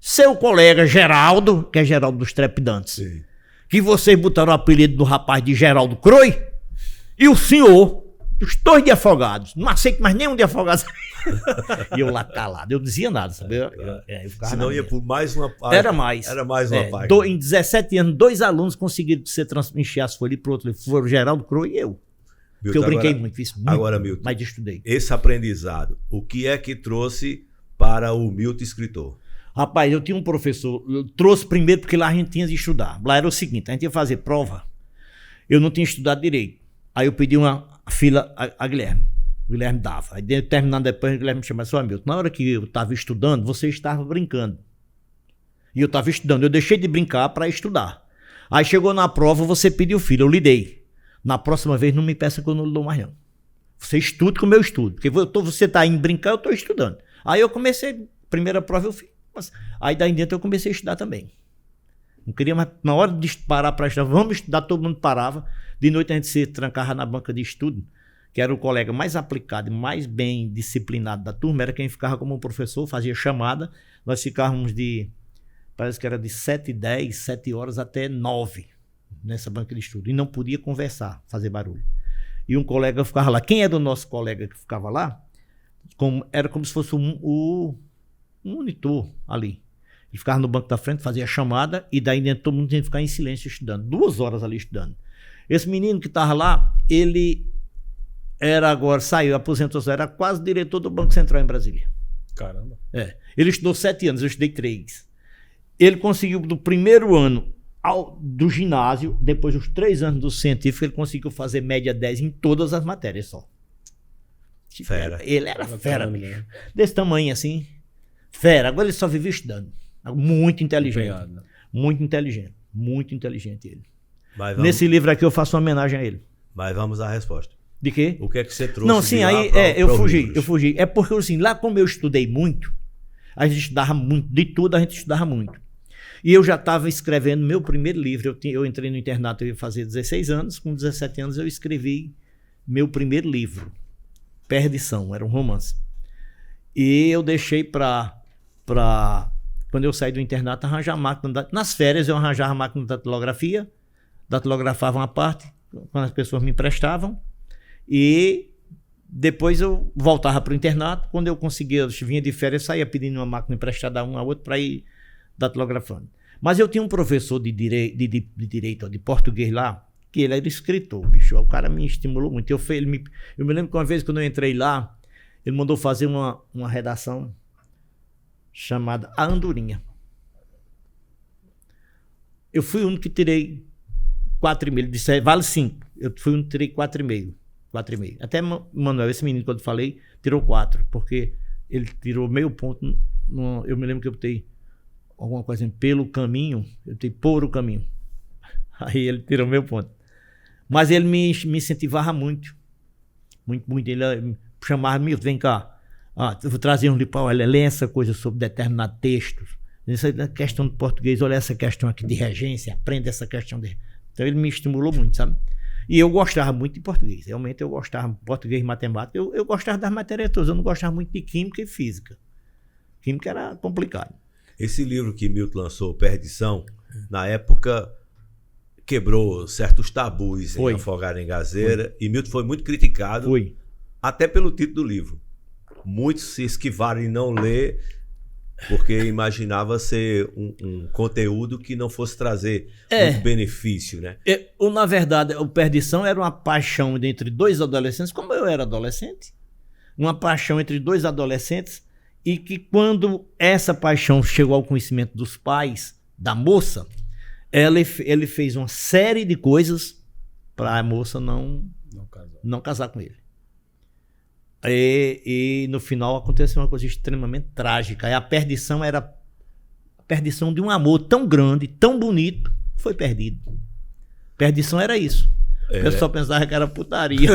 Seu colega Geraldo, que é Geraldo dos Trepidantes, sim, que vocês botaram o apelido do rapaz de Geraldo Croi, e o senhor, os 2 de Afogados. Não aceito mais nenhum de Afogados. E eu lá calado, eu não dizia nada, sabe? Senão ia por mais uma página. Era mais uma página. Em 17 anos, 2 alunos conseguiram encher as folhas para o outro livro. Foram o Geraldo Croi e eu. Porque eu brinquei muito, fiz muito. Agora, Milton, mas estudei. Esse aprendizado, o que é que trouxe para o Milton escritor? Rapaz, eu tinha um professor, eu trouxe primeiro porque lá a gente tinha de estudar. Lá era o seguinte, a gente ia fazer prova, eu não tinha estudado direito. Aí eu pedi uma fila a Guilherme. O Guilherme dava. Aí terminando depois, o Guilherme me chamava, seu Hamilton, na hora que eu estava estudando, você estava brincando. E eu estava estudando, eu deixei de brincar para estudar. Aí chegou na prova, você pediu fila, eu lhe dei. Na próxima vez não me peça que eu não lhe dou mais não. Você estude como eu estudo. Porque você está indo brincar, eu estou estudando. Aí eu comecei, primeira prova eu fiz. Aí daí dentro eu comecei a estudar também. Não queria mais, na hora de parar para estudar, vamos estudar, todo mundo parava. De noite a gente se trancava na banca de estudo, que era o colega mais aplicado e mais bem disciplinado da turma, era quem ficava como professor, fazia chamada. Nós ficávamos parece que era de 7h10, 7 horas até 9 nessa banca de estudo. E não podia conversar, fazer barulho. E um colega ficava lá. Quem era o nosso colega que ficava lá? Era como se fosse um monitor ali. Ele ficava no banco da frente, fazia chamada, e daí dentro todo mundo tinha que ficar em silêncio estudando. 2 horas ali estudando. Esse menino que estava lá, ele saiu, aposentou-se, era quase diretor do Banco Central em Brasília. Caramba. Ele estudou 7 anos, eu estudei 3. Ele conseguiu, do primeiro ano do ginásio, depois dos 3 anos do científico, ele conseguiu fazer média 10 em todas as matérias só. Fera. Ele era fera, bicho. Desse tamanho assim, fera. Agora ele só vivia estudando. Muito inteligente. Empenhado. Muito inteligente. Muito inteligente ele. Nesse livro aqui eu faço uma homenagem a ele. Mas vamos à resposta. De quê? O que é que você trouxe? Não, sim, aí eu fugi. É porque assim, lá como eu estudei muito, a gente estudava muito, de tudo a gente estudava muito. E eu já estava escrevendo meu primeiro livro. Eu entrei no internato, eu ia fazer 16 anos. Com 17 anos eu escrevi meu primeiro livro. Perdição, era um romance. E eu deixei para quando eu saí do internato, arranjar a máquina. Nas férias eu arranjava a máquina de datilografia, datilografava uma parte, quando as pessoas me emprestavam, e depois eu voltava para o internato. Quando eu conseguia, eu vinha de férias, saía pedindo uma máquina emprestada a um a outro para ir datilografando. Mas eu tinha um professor de direito, de português lá, que ele era escritor, bicho. O cara me estimulou muito. Eu me lembro que uma vez, quando eu entrei lá, ele mandou fazer uma redação chamada A Andorinha. Eu fui o único que tirei 4,5. Ele disse, vale 5. Eu fui o único que tirei 4,5. Até Manuel, esse menino, quando eu falei, tirou 4, porque ele tirou meio ponto. Eu me lembro que eu botei alguma coisa pelo caminho, eu botei por o caminho. Aí ele tirou meio ponto. Mas ele me incentivava muito. Muito, muito. Ele chamava, Milton, vem cá. Eu vou trazer um livro para ler essa coisa sobre determinados textos. Essa questão de português, olha essa questão aqui de regência, aprenda essa questão de... Então ele me estimulou muito, sabe? E eu gostava muito de português. Realmente eu gostava de português e matemática. Eu gostava das matérias todas. Eu não gostava muito de química e física. Química era complicado. Esse livro que Milton lançou, Perdição, na época quebrou certos tabus em Afogados em Gazeira. E Milton foi muito criticado, até pelo título do livro. Muitos se esquivaram em não ler, porque imaginava ser um conteúdo que não fosse trazer muito benefício, né? Na verdade, o Perdição era uma paixão entre 2 adolescentes, como eu era adolescente. Uma paixão entre 2 adolescentes, e que quando essa paixão chegou ao conhecimento dos pais da moça, ele fez uma série de coisas para a moça não casar com ele. E no final aconteceu uma coisa extremamente trágica. A perdição era a perdição de um amor tão grande, tão bonito, que foi perdido. Perdição era isso. Eu só pensava que era putaria.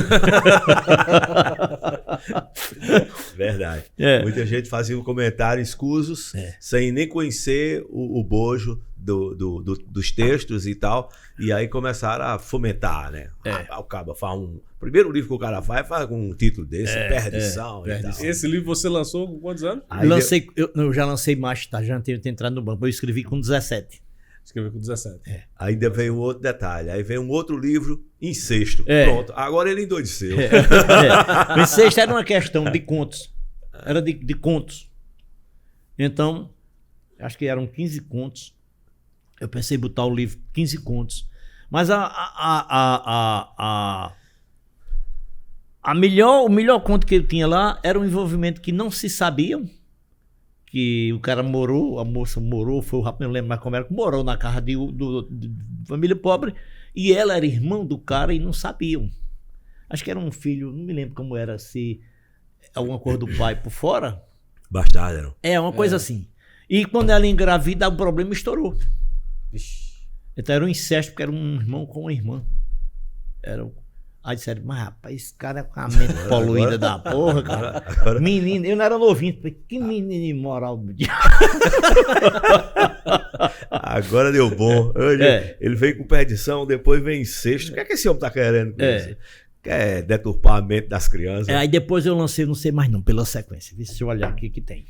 Verdade. Muita gente fazia um comentário escusos, sem nem conhecer o bojo dos textos e tal. E aí começaram a fomentar, né? O cara faz primeiro livro que o cara faz com um título desse, Perdição. E tal. Esse livro você lançou com quantos anos? Eu já lancei mais, tá? Já tinha entrado no banco. Eu escrevi com 17. Escreveu com 17. Ainda veio um outro detalhe. Aí veio um outro livro, Incesto. Pronto. Agora ele endoideceu. O incesto era uma questão de contos. Era de contos. Então, acho que eram 15 contos. Eu pensei em botar o livro 15 contos. Mas o melhor conto que eu tinha lá era um envolvimento que não se sabiam. Que o cara morou, a moça morou, foi o rapaz, não lembro mais como era, morou na casa de família pobre, e ela era irmão do cara e não sabiam. Acho que era um filho, não me lembro como era, se alguma coisa do pai por fora. Bastardo. Uma coisa assim. E quando ela engravida, o problema estourou. Então era um incesto, porque era um irmão com uma irmã. Aí disseram, mas rapaz, esse cara é com a mente poluída da porra, cara. Agora... Menino, eu não era novinho. Que menino imoral do dia. Agora deu bom. Ele veio com perdição, depois vem incesto. O que é que esse homem tá querendo com isso? Quer deturpar a mente das crianças. Aí depois eu lancei, não sei mais não, pela sequência. Vê se eu olhar aqui que tem.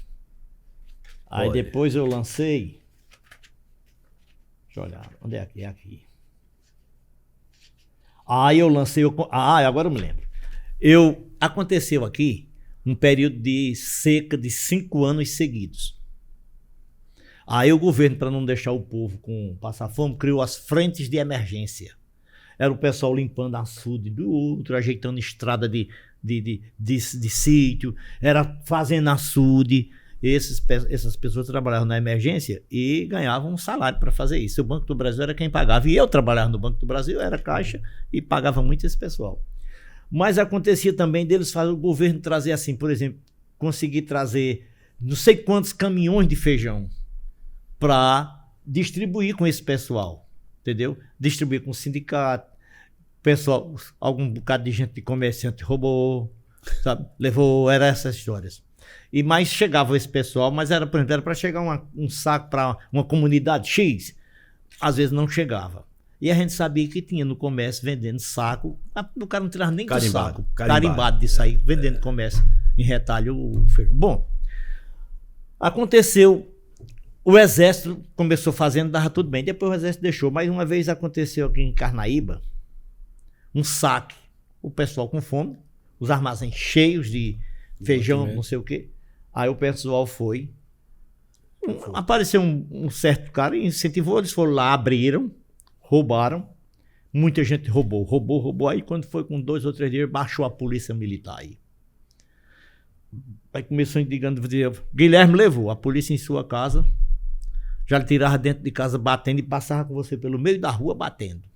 Aí Olha. depois eu lancei. Deixa eu olhar. Onde é aqui? É aqui. Aí eu lancei. Agora eu me lembro. Aconteceu aqui um período de cerca de 5 anos seguidos. Aí o governo, para não deixar o povo passar fome, criou as frentes de emergência. Era o pessoal limpando açude do outro, ajeitando estrada de sítio, era fazendo açude. Essas pessoas trabalhavam na emergência e ganhavam um salário para fazer isso. O Banco do Brasil era quem pagava. E eu trabalhava no Banco do Brasil, era caixa e pagava muito esse pessoal. Mas acontecia também deles fazer o governo trazer assim, por exemplo, conseguir trazer não sei quantos caminhões de feijão para distribuir com esse pessoal, entendeu? Distribuir com o sindicato. Pessoal, algum bocado de gente de comerciante roubou, sabe? Levou, eram essas histórias. E mais chegava esse pessoal, mas era, por exemplo, era para chegar um saco para uma comunidade X, às vezes não chegava. E a gente sabia que tinha no comércio vendendo saco, o cara não tirava nem do saco, carimbado de sair, vendendo no comércio em retalho o feijão. Bom, aconteceu, o exército começou fazendo, dava tudo bem, depois o exército deixou, mas uma vez aconteceu aqui em Carnaíba, um saque, o pessoal com fome, os armazéns cheios de feijão, não sei o quê. Aí o pessoal foi. Apareceu um certo cara e incentivou, eles foram lá, abriram, roubaram. Muita gente roubou. Aí quando foi com 2 ou 3 dias, baixou a polícia militar aí. Aí começou indicando, Guilherme levou a polícia em sua casa, já lhe tirava dentro de casa batendo e passava com você pelo meio da rua batendo.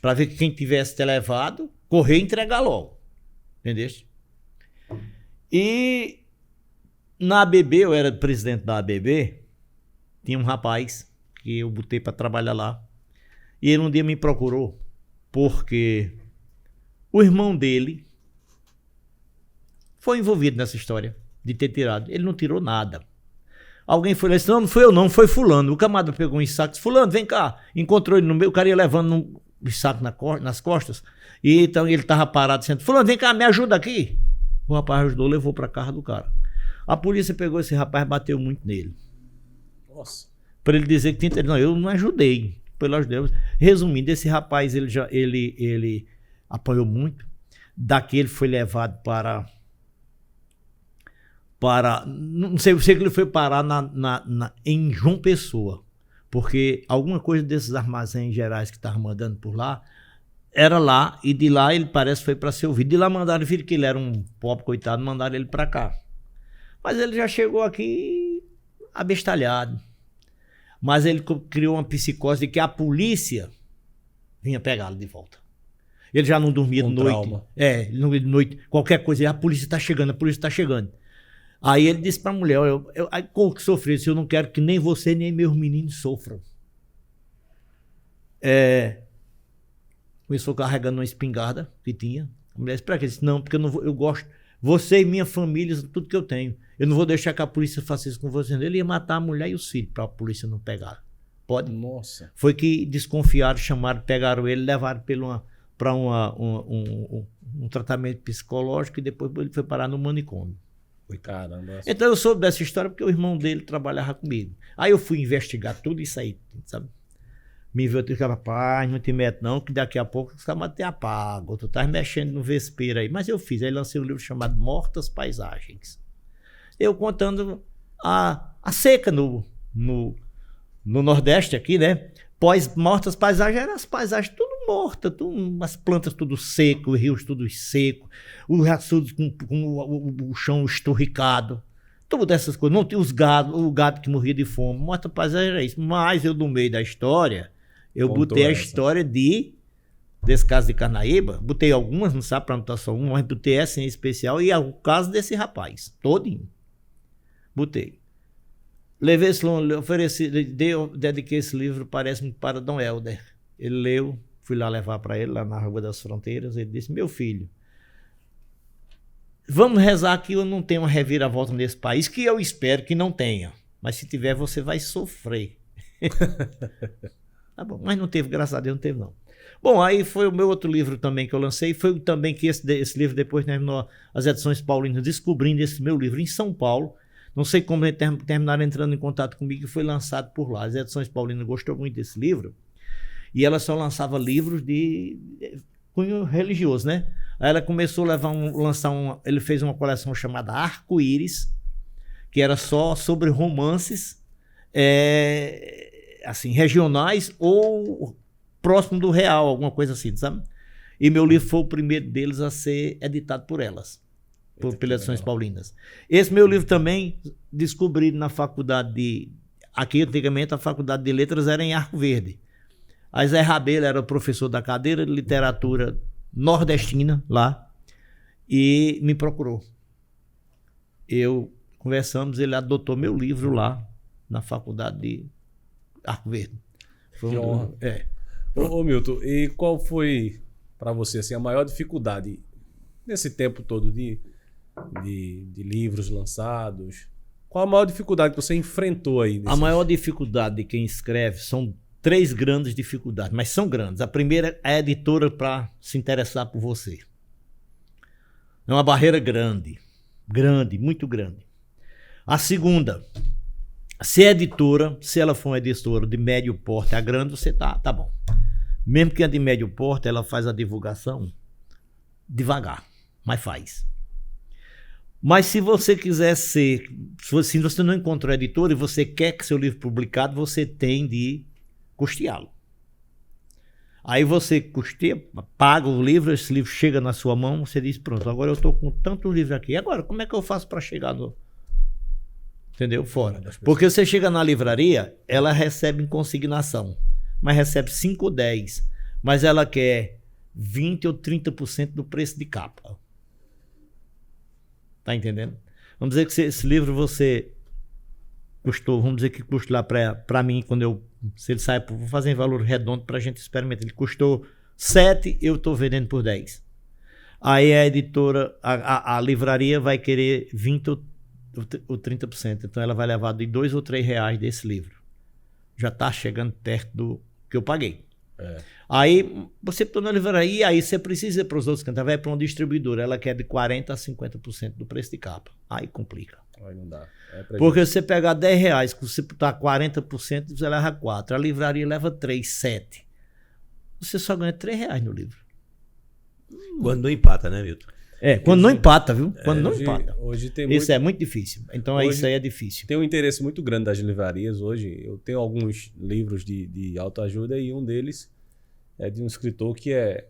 Para ver que quem tivesse te levado, correr e entregar logo. Entendeu? E na ABB, eu era presidente da ABB, tinha um rapaz que eu botei para trabalhar lá. E ele um dia me procurou porque o irmão dele foi envolvido nessa história de ter tirado. Ele não tirou nada. Alguém foi lá e disse, não foi eu não, foi fulano. O camarada pegou um saco, disse, fulano, vem cá. Encontrou ele no meio, o cara ia levando um saco nas costas. E então ele estava parado, dizendo, fulano, vem cá, me ajuda aqui. O rapaz ajudou, levou para casa do cara. A polícia pegou esse rapaz e bateu muito nele. Nossa. Para ele dizer que tinha... Não, eu não ajudei. Resumindo, esse rapaz, ele apanhou muito. Daqui ele foi levado para não sei que ele foi parar em João Pessoa. Porque alguma coisa desses armazéns gerais que estavam mandando por lá, era lá, e de lá ele parece que foi para ser ouvido. De lá mandaram, viram que ele era um pobre coitado, mandaram ele para cá. Mas ele já chegou aqui abestalhado. Mas ele criou uma psicose de que a polícia vinha pegá-lo de volta. Ele já não dormia de noite. Trauma. Ele não dormia de noite. Qualquer coisa, a polícia está chegando. Aí ele disse para a mulher, aí como que sofreu? Eu não quero que nem você nem meus meninos sofram. Começou carregando uma espingarda que tinha. A mulher disse, para quê? Ele disse, não, porque eu gosto. Você e minha família, tudo que eu tenho. Eu não vou deixar que a polícia faça isso com você. Ele ia matar a mulher e os filhos para a polícia não pegar. Pode? Nossa. Foi que desconfiaram, chamaram, pegaram ele, levaram para um tratamento psicológico e depois ele foi parar no manicômio. Caramba. Então eu soube dessa história porque o irmão dele trabalhava comigo. Aí eu fui investigar tudo isso aí, sabe? Me viu, eu disse, rapaz, não te mete não, que daqui a pouco os caras te apagam. Tu estás mexendo no vespeiro aí. Mas eu fiz, aí lancei um livro chamado Mortas Paisagens. Eu contando a seca no Nordeste aqui, né? Pós-mortas paisagens, eram as paisagens tudo mortas, as plantas tudo seco, os rios tudo seco, os açudes com o chão esturricado, todas essas coisas. Não tinha o gado que morria de fome. Morta paisagem era isso. Mas eu, no meio da história, eu botei a história desse caso de Carnaíba, botei algumas, não sabe para não estar só uma, mas botei essa em especial e o caso desse rapaz, todinho. Botei. Levei esse livro, ofereci, dediquei esse livro, parece-me, para Dom Helder. Ele leu, fui lá levar para ele, lá na Rua das Fronteiras. Ele disse, meu filho, vamos rezar que eu não tenho uma reviravolta nesse país, que eu espero que não tenha. Mas se tiver, você vai sofrer. Tá bom, mas não teve, graças a Deus, não teve não. Bom, aí foi o meu outro livro também que eu lancei, foi também que esse livro depois terminou as edições paulinas, descobrindo esse meu livro em São Paulo. Não sei como eles terminaram entrando em contato comigo e foi lançado por lá. As edições paulinas gostou muito desse livro e ela só lançava livros de cunho religioso, né? Aí ela começou a ele fez uma coleção chamada Arco-Íris, que era só sobre romances assim, regionais ou próximo do real, alguma coisa assim, sabe? E meu livro foi o primeiro deles a ser editado por elas, pelas edições paulinas. Esse meu livro também descobri na faculdade aqui antigamente a faculdade de letras era em Arco Verde. A Zé Rabelo era o professor da cadeira de literatura nordestina lá e me procurou. Conversamos, ele adotou meu livro lá na faculdade de Arco Verde. Que honra. Ô Milton, e qual foi para você assim, a maior dificuldade nesse tempo todo de livros lançados? Qual a maior dificuldade que você enfrentou aí? A maior dificuldade de quem escreve são 3 grandes dificuldades, mas são grandes. A primeira é a editora para se interessar por você. É uma barreira grande, muito grande. A segunda, se é editora, se ela for uma editora de médio porte a grande, você tá bom. Mesmo que a de médio porte, ela faz a divulgação devagar, mas faz. Mas se você quiser se você não encontrou editor e você quer que seu livro publicado, você tem de custeá-lo. Aí você custeia, paga o livro, esse livro chega na sua mão, você diz, pronto, agora eu estou com tanto livro aqui. Agora, como é que eu faço para chegar no... Entendeu? Fora. Porque você chega na livraria, ela recebe em consignação, mas recebe 5 ou 10, mas ela quer 20 ou 30% do preço de capa. Tá entendendo? Vamos dizer que esse livro você custou, vamos dizer que custa lá para mim, se ele sai, vou fazer em valor redondo pra gente experimentar, ele custou 7, eu tô vendendo por 10. Aí a editora, a livraria vai querer 20 ou 30%, então ela vai levar de 2 ou 3 reais desse livro. Já tá chegando perto do que eu paguei. Aí você está na livraria, aí você precisa ir para os outros cantos, vai para uma distribuidora, ela quer de 40% a 50% do preço de capa. Aí complica. Aí não dá. Porque se você pegar 10 reais, se você botar 40%, você leva 4. A livraria leva 3, 7. Você só ganha 3 reais no livro. Quando não empata, né, Milton? Quando não empata, viu? Quando não hoje, empata. Hoje tem isso é muito difícil. Então isso aí é difícil. Tem um interesse muito grande das livrarias hoje. Eu tenho alguns livros de autoajuda e um deles é de um escritor que é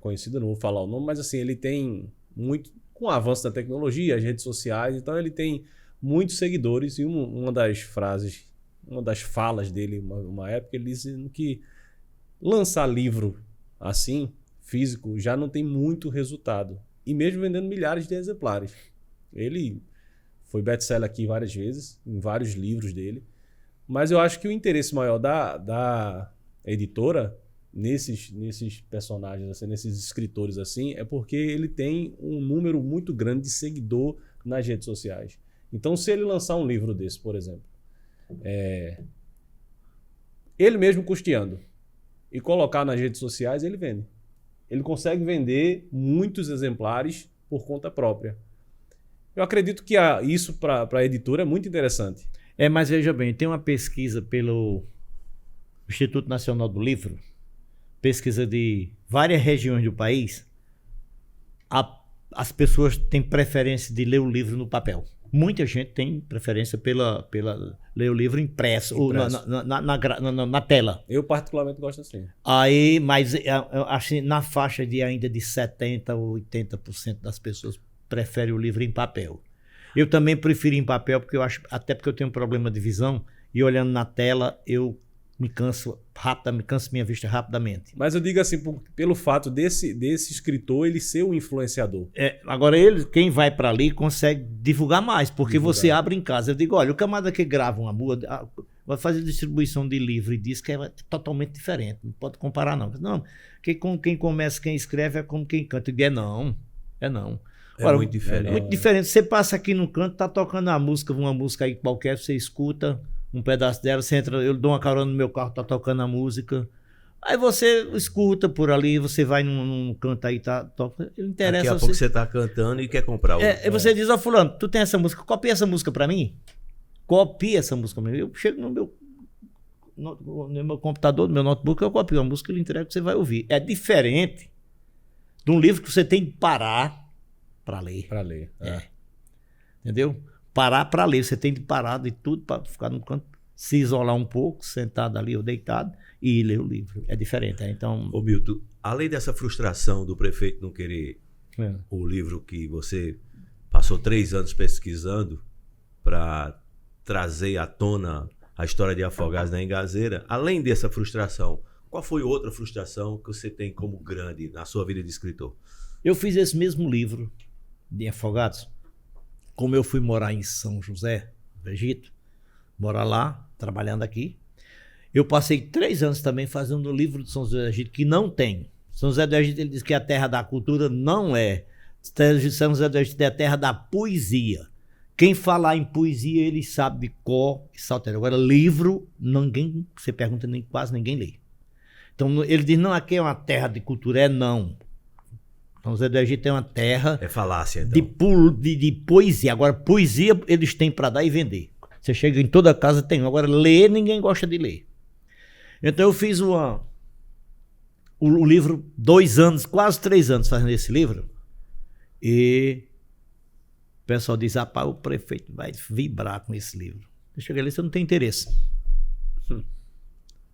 conhecido, não vou falar o nome, mas assim, ele tem muito, com o avanço da tecnologia, as redes sociais, então ele tem muitos seguidores e uma das falas dele, uma época, ele disse que lançar livro assim, físico, já não tem muito resultado. E mesmo vendendo milhares de exemplares. Ele foi best-seller aqui várias vezes, em vários livros dele. Mas eu acho que o interesse maior da editora nesses personagens, assim, nesses escritores assim, é porque ele tem um número muito grande de seguidor nas redes sociais. Então, se ele lançar um livro desse, por exemplo, ele mesmo custeando e colocar nas redes sociais, ele vende. Ele consegue vender muitos exemplares por conta própria. Eu acredito que isso para a editora é muito interessante. Mas veja bem, tem uma pesquisa pelo Instituto Nacional do Livro, pesquisa de várias regiões do país, as pessoas têm preferência de ler o livro no papel. Muita gente tem preferência pela ler o livro impresso. Ou na tela. Eu particularmente gosto assim. Aí, mas assim, na faixa ainda de 70% ou 80% das pessoas preferem o livro em papel. Eu também prefiro em papel, porque eu acho, até porque eu tenho um problema de visão, e olhando na tela, eu me canso minha vista rapidamente. Mas eu digo assim, pelo fato desse escritor ele ser um influenciador. Agora quem vai para ali consegue divulgar mais, porque você abre em casa. Eu digo, olha, o camarada que grava uma música, vai fazer distribuição de livro e disco é totalmente diferente, não pode comparar não. Não, quem começa, quem escreve é como quem canta. Eu digo, não. Agora, muito diferente. Muito diferente. Você passa aqui no canto, tá tocando uma música aí qualquer, você escuta um pedaço dela, você entra, eu dou uma carona no meu carro, tá tocando a música. Aí você escuta por ali, você vai num canto aí, toca. Interessa Daqui a pouco você tá cantando e quer comprar. Aí você diz, ó, fulano, tu tem essa música, copia essa música pra mim? Copia essa música pra mim. Eu chego no meu computador, no meu notebook, eu copio a música e lhe entrego que você vai ouvir. É diferente de um livro que você tem que parar pra ler. Pra ler. Entendeu? Parar pra ler. Você tem de parar de tudo pra ficar no canto, se isolar um pouco, sentado ali ou deitado, e ler o livro. É diferente. Então... Ô Milton, além dessa frustração do prefeito não querer o livro que você passou 3 anos pesquisando para trazer à tona a história de Afogados na Engazeira, além dessa frustração, qual foi outra frustração que você tem como grande na sua vida de escritor? Eu fiz esse mesmo livro de Afogados, como eu fui morar em São José, do Egito, morar lá, trabalhando aqui. Eu passei 3 anos também fazendo o livro de São José do Egito, que não tem. São José do Egito, ele diz que é a terra da cultura, não é. São José do Egito é a terra da poesia. Quem falar em poesia, ele sabe de cor e salteiro. Agora, livro, ninguém, você pergunta, quase ninguém lê. Então, ele diz, não, aqui é uma terra de cultura. Não. São José do Egito é uma terra... É falácia, então. De poesia. Agora, poesia, eles têm para dar e vender. Você chega em toda casa, tem. Agora, ler, ninguém gosta de ler. Então eu fiz o livro 2 anos, quase 3 anos fazendo esse livro. E o pessoal diz, rapaz, o prefeito vai vibrar com esse livro. Eu cheguei ali, você não tem interesse.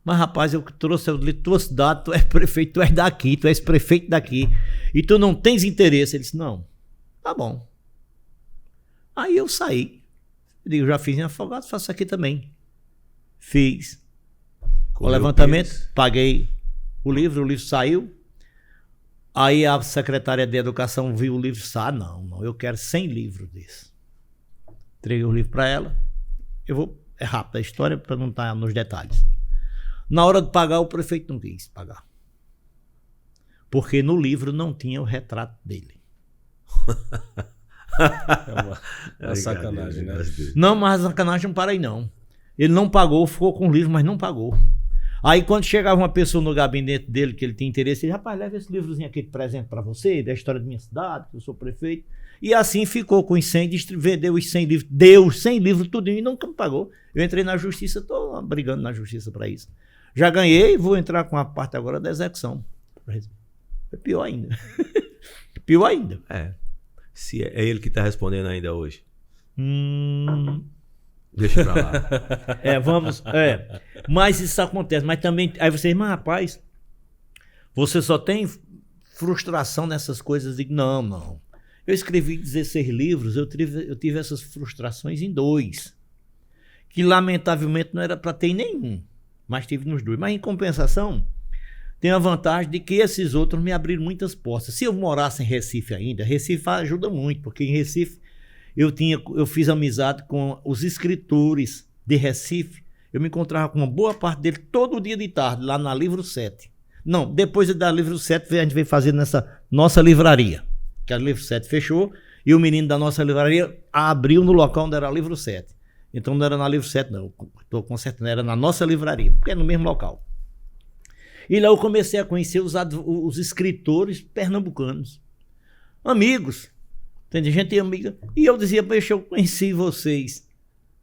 Mas rapaz, eu trouxe dados, tu és prefeito, tu és daqui, tu és prefeito daqui. E tu não tens interesse. Ele disse, não, tá bom. Aí eu saí. Eu digo, já fiz em Afogados, faço aqui também. Fiz. O levantamento, paguei o livro saiu. Aí a secretária de Educação viu o livro e disse, não, eu quero 100 livros desse. Entreguei o livro para ela. É rápido a história para não estar nos detalhes. Na hora de pagar, o prefeito não quis pagar. Porque no livro não tinha o retrato dele. É uma sacanagem, né? Não, mas a sacanagem não para aí não. Ele não pagou, ficou com o livro, mas não pagou. Aí quando chegava uma pessoa no gabinete dele que ele tinha interesse, ele, rapaz, leva esse livrozinho aqui de presente para você, da história da minha cidade, que eu sou prefeito. E assim ficou com os 100, vendeu os 100 livros, deu os 100 livros, tudo, e nunca me pagou. Eu entrei na justiça, estou brigando na justiça para isso. Já ganhei, vou entrar com a parte agora da execução. É pior ainda. Pior ainda. Se é ele que está respondendo ainda hoje. Deixa pra lá. Mas isso acontece. Mas também, aí você diz, mas rapaz, você só tem frustração nessas coisas? E não. Eu escrevi 16 livros, eu tive essas frustrações em 2. Que lamentavelmente não era para ter em nenhum. Mas tive nos 2. Mas em compensação, tem a vantagem de que esses outros me abriram muitas portas. Se eu morasse em Recife ainda, Recife ajuda muito, porque em Recife eu fiz amizade com os escritores de Recife. Eu me encontrava com uma boa parte dele todo dia de tarde, lá na Livro 7. Não, depois da Livro 7, a gente veio fazer nessa nossa livraria. Que a Livro 7 fechou, e o menino da nossa livraria abriu no local onde era a Livro 7. Então não era na Livro 7, não. Estou consertando, era na nossa livraria, porque é no mesmo local. E lá eu comecei a conhecer os escritores pernambucanos. Amigos. Tem gente amiga. E eu dizia, eu conheci vocês.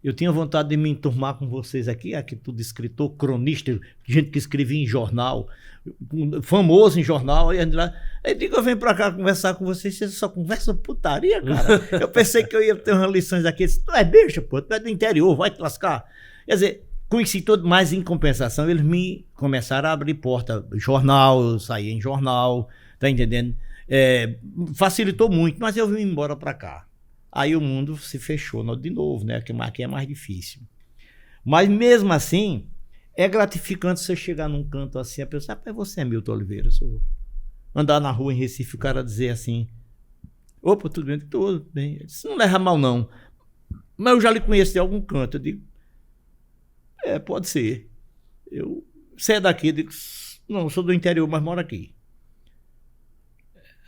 Eu tinha vontade de me enturmar com vocês aqui tudo escritor, cronista, gente que escrevia em jornal, famoso em jornal. Aí eu digo, eu venho pra cá conversar com vocês, vocês só conversam putaria, cara. Eu pensei que eu ia ter umas lições aqui. Tu é bicho, pô, tu é do interior, vai te lascar. Quer dizer, conheci todo, mas em compensação, eles me começaram a abrir porta. Jornal, eu saía em jornal, tá entendendo? Facilitou muito, mas eu vim embora para cá. Aí o mundo se fechou de novo, né? Aqui é mais difícil. Mas mesmo assim, é gratificante você chegar num canto assim, a pessoa, rapaz, você é Milton Oliveira, eu sou. Andar na rua em Recife, o cara dizer assim, opa, tudo bem? Tudo bem. Isso não leva mal, não. Mas eu já lhe conheço de algum canto. Eu digo, pode ser. Você é daqui? Eu digo, não, eu sou do interior, mas moro aqui.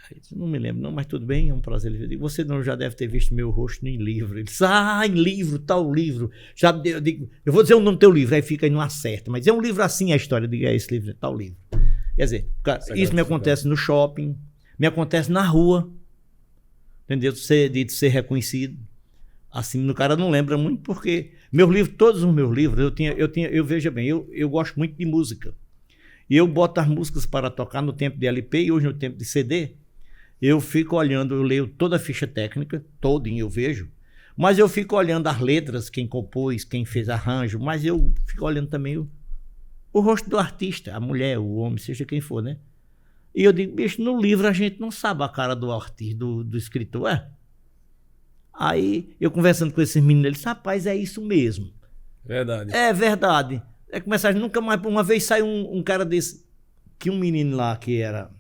Aí eu disse, não me lembro, não, mas tudo bem, é um prazer. Eu digo, você não já deve ter visto meu rosto em livro. Ele disse, em livro, tal livro. Eu digo, eu vou dizer o nome do teu livro, aí fica e não acerta. Mas é um livro assim a história, eu digo, é esse livro, tal livro. Quer dizer, cara, isso me acontece no shopping, me acontece na rua, entendeu? De ser reconhecido. Assim, o cara não lembra muito, porque todos os meus livros, eu veja bem, eu gosto muito de música. E eu boto as músicas para tocar no tempo de LP e hoje no tempo de CD. Eu fico olhando, eu leio toda a ficha técnica, todinha eu vejo, mas eu fico olhando as letras, quem compôs, quem fez arranjo, mas eu fico olhando também o rosto do artista, a mulher, o homem, seja quem for, né? E eu digo, bicho, no livro a gente não sabe a cara do artista, do escritor, Aí, eu conversando com esses meninos, eles, rapaz, é isso mesmo. Verdade. É verdade. É começar, nunca mais, uma vez saiu um cara desse, que um menino lá que era...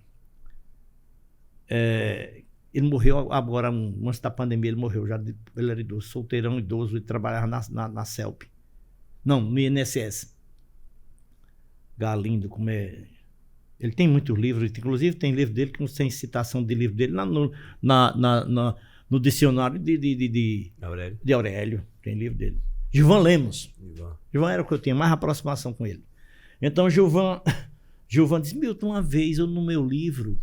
ele morreu agora, antes da pandemia, ele morreu já, ele era idoso, solteirão, idoso, ele trabalhava na CELP. Não, no INSS. Galindo, como é... Ele tem muitos livros, inclusive tem livro dele que não tem citação de livro dele lá no dicionário de Aurélio, tem livro dele. Gilvan Lemos. Gilvan era o que eu tinha mais aproximação com ele. Então Gilvan disse, Milton, uma vez eu no meu livro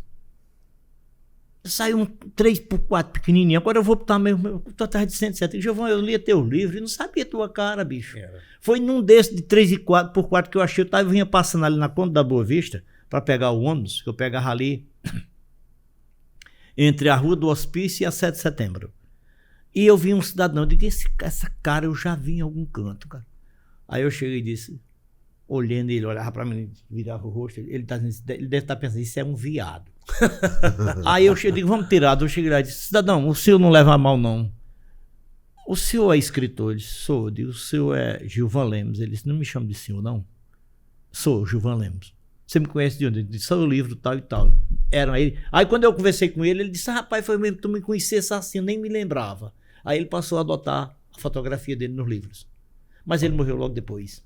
saiu um 3x4 pequenininho, agora eu vou botar meu total de 107. Gilvan, eu lia teu livro e não sabia tua cara, bicho. Foi num desse de 3x4 que eu achei, eu vinha passando ali na Ponte da Boa Vista para pegar o ônibus, que eu pegava ali entre a Rua do Hospício e a 7 de Setembro. E eu vi um cidadão, eu digo, essa cara eu já vi em algum canto, cara. Aí eu cheguei e disse, olhando ele, olhava pra mim, virava o rosto, ele deve estar pensando, isso é um viado. Aí eu cheguei, vamos tirar, eu cheguei lá e disse, cidadão, o senhor não leva a mal não. O senhor é escritor? Ele disse, sou. Eu digo, o senhor é Gilvan Lemos? Ele disse, não me chama de senhor não. Sou Gilvan Lemos. Você me conhece de onde? Ele disse, sou o livro tal e tal. Aí quando eu conversei com ele, ele disse, rapaz, foi mesmo que tu me conhecesse assim, eu nem me lembrava. Aí ele passou a adotar a fotografia dele nos livros. Mas ele morreu logo depois.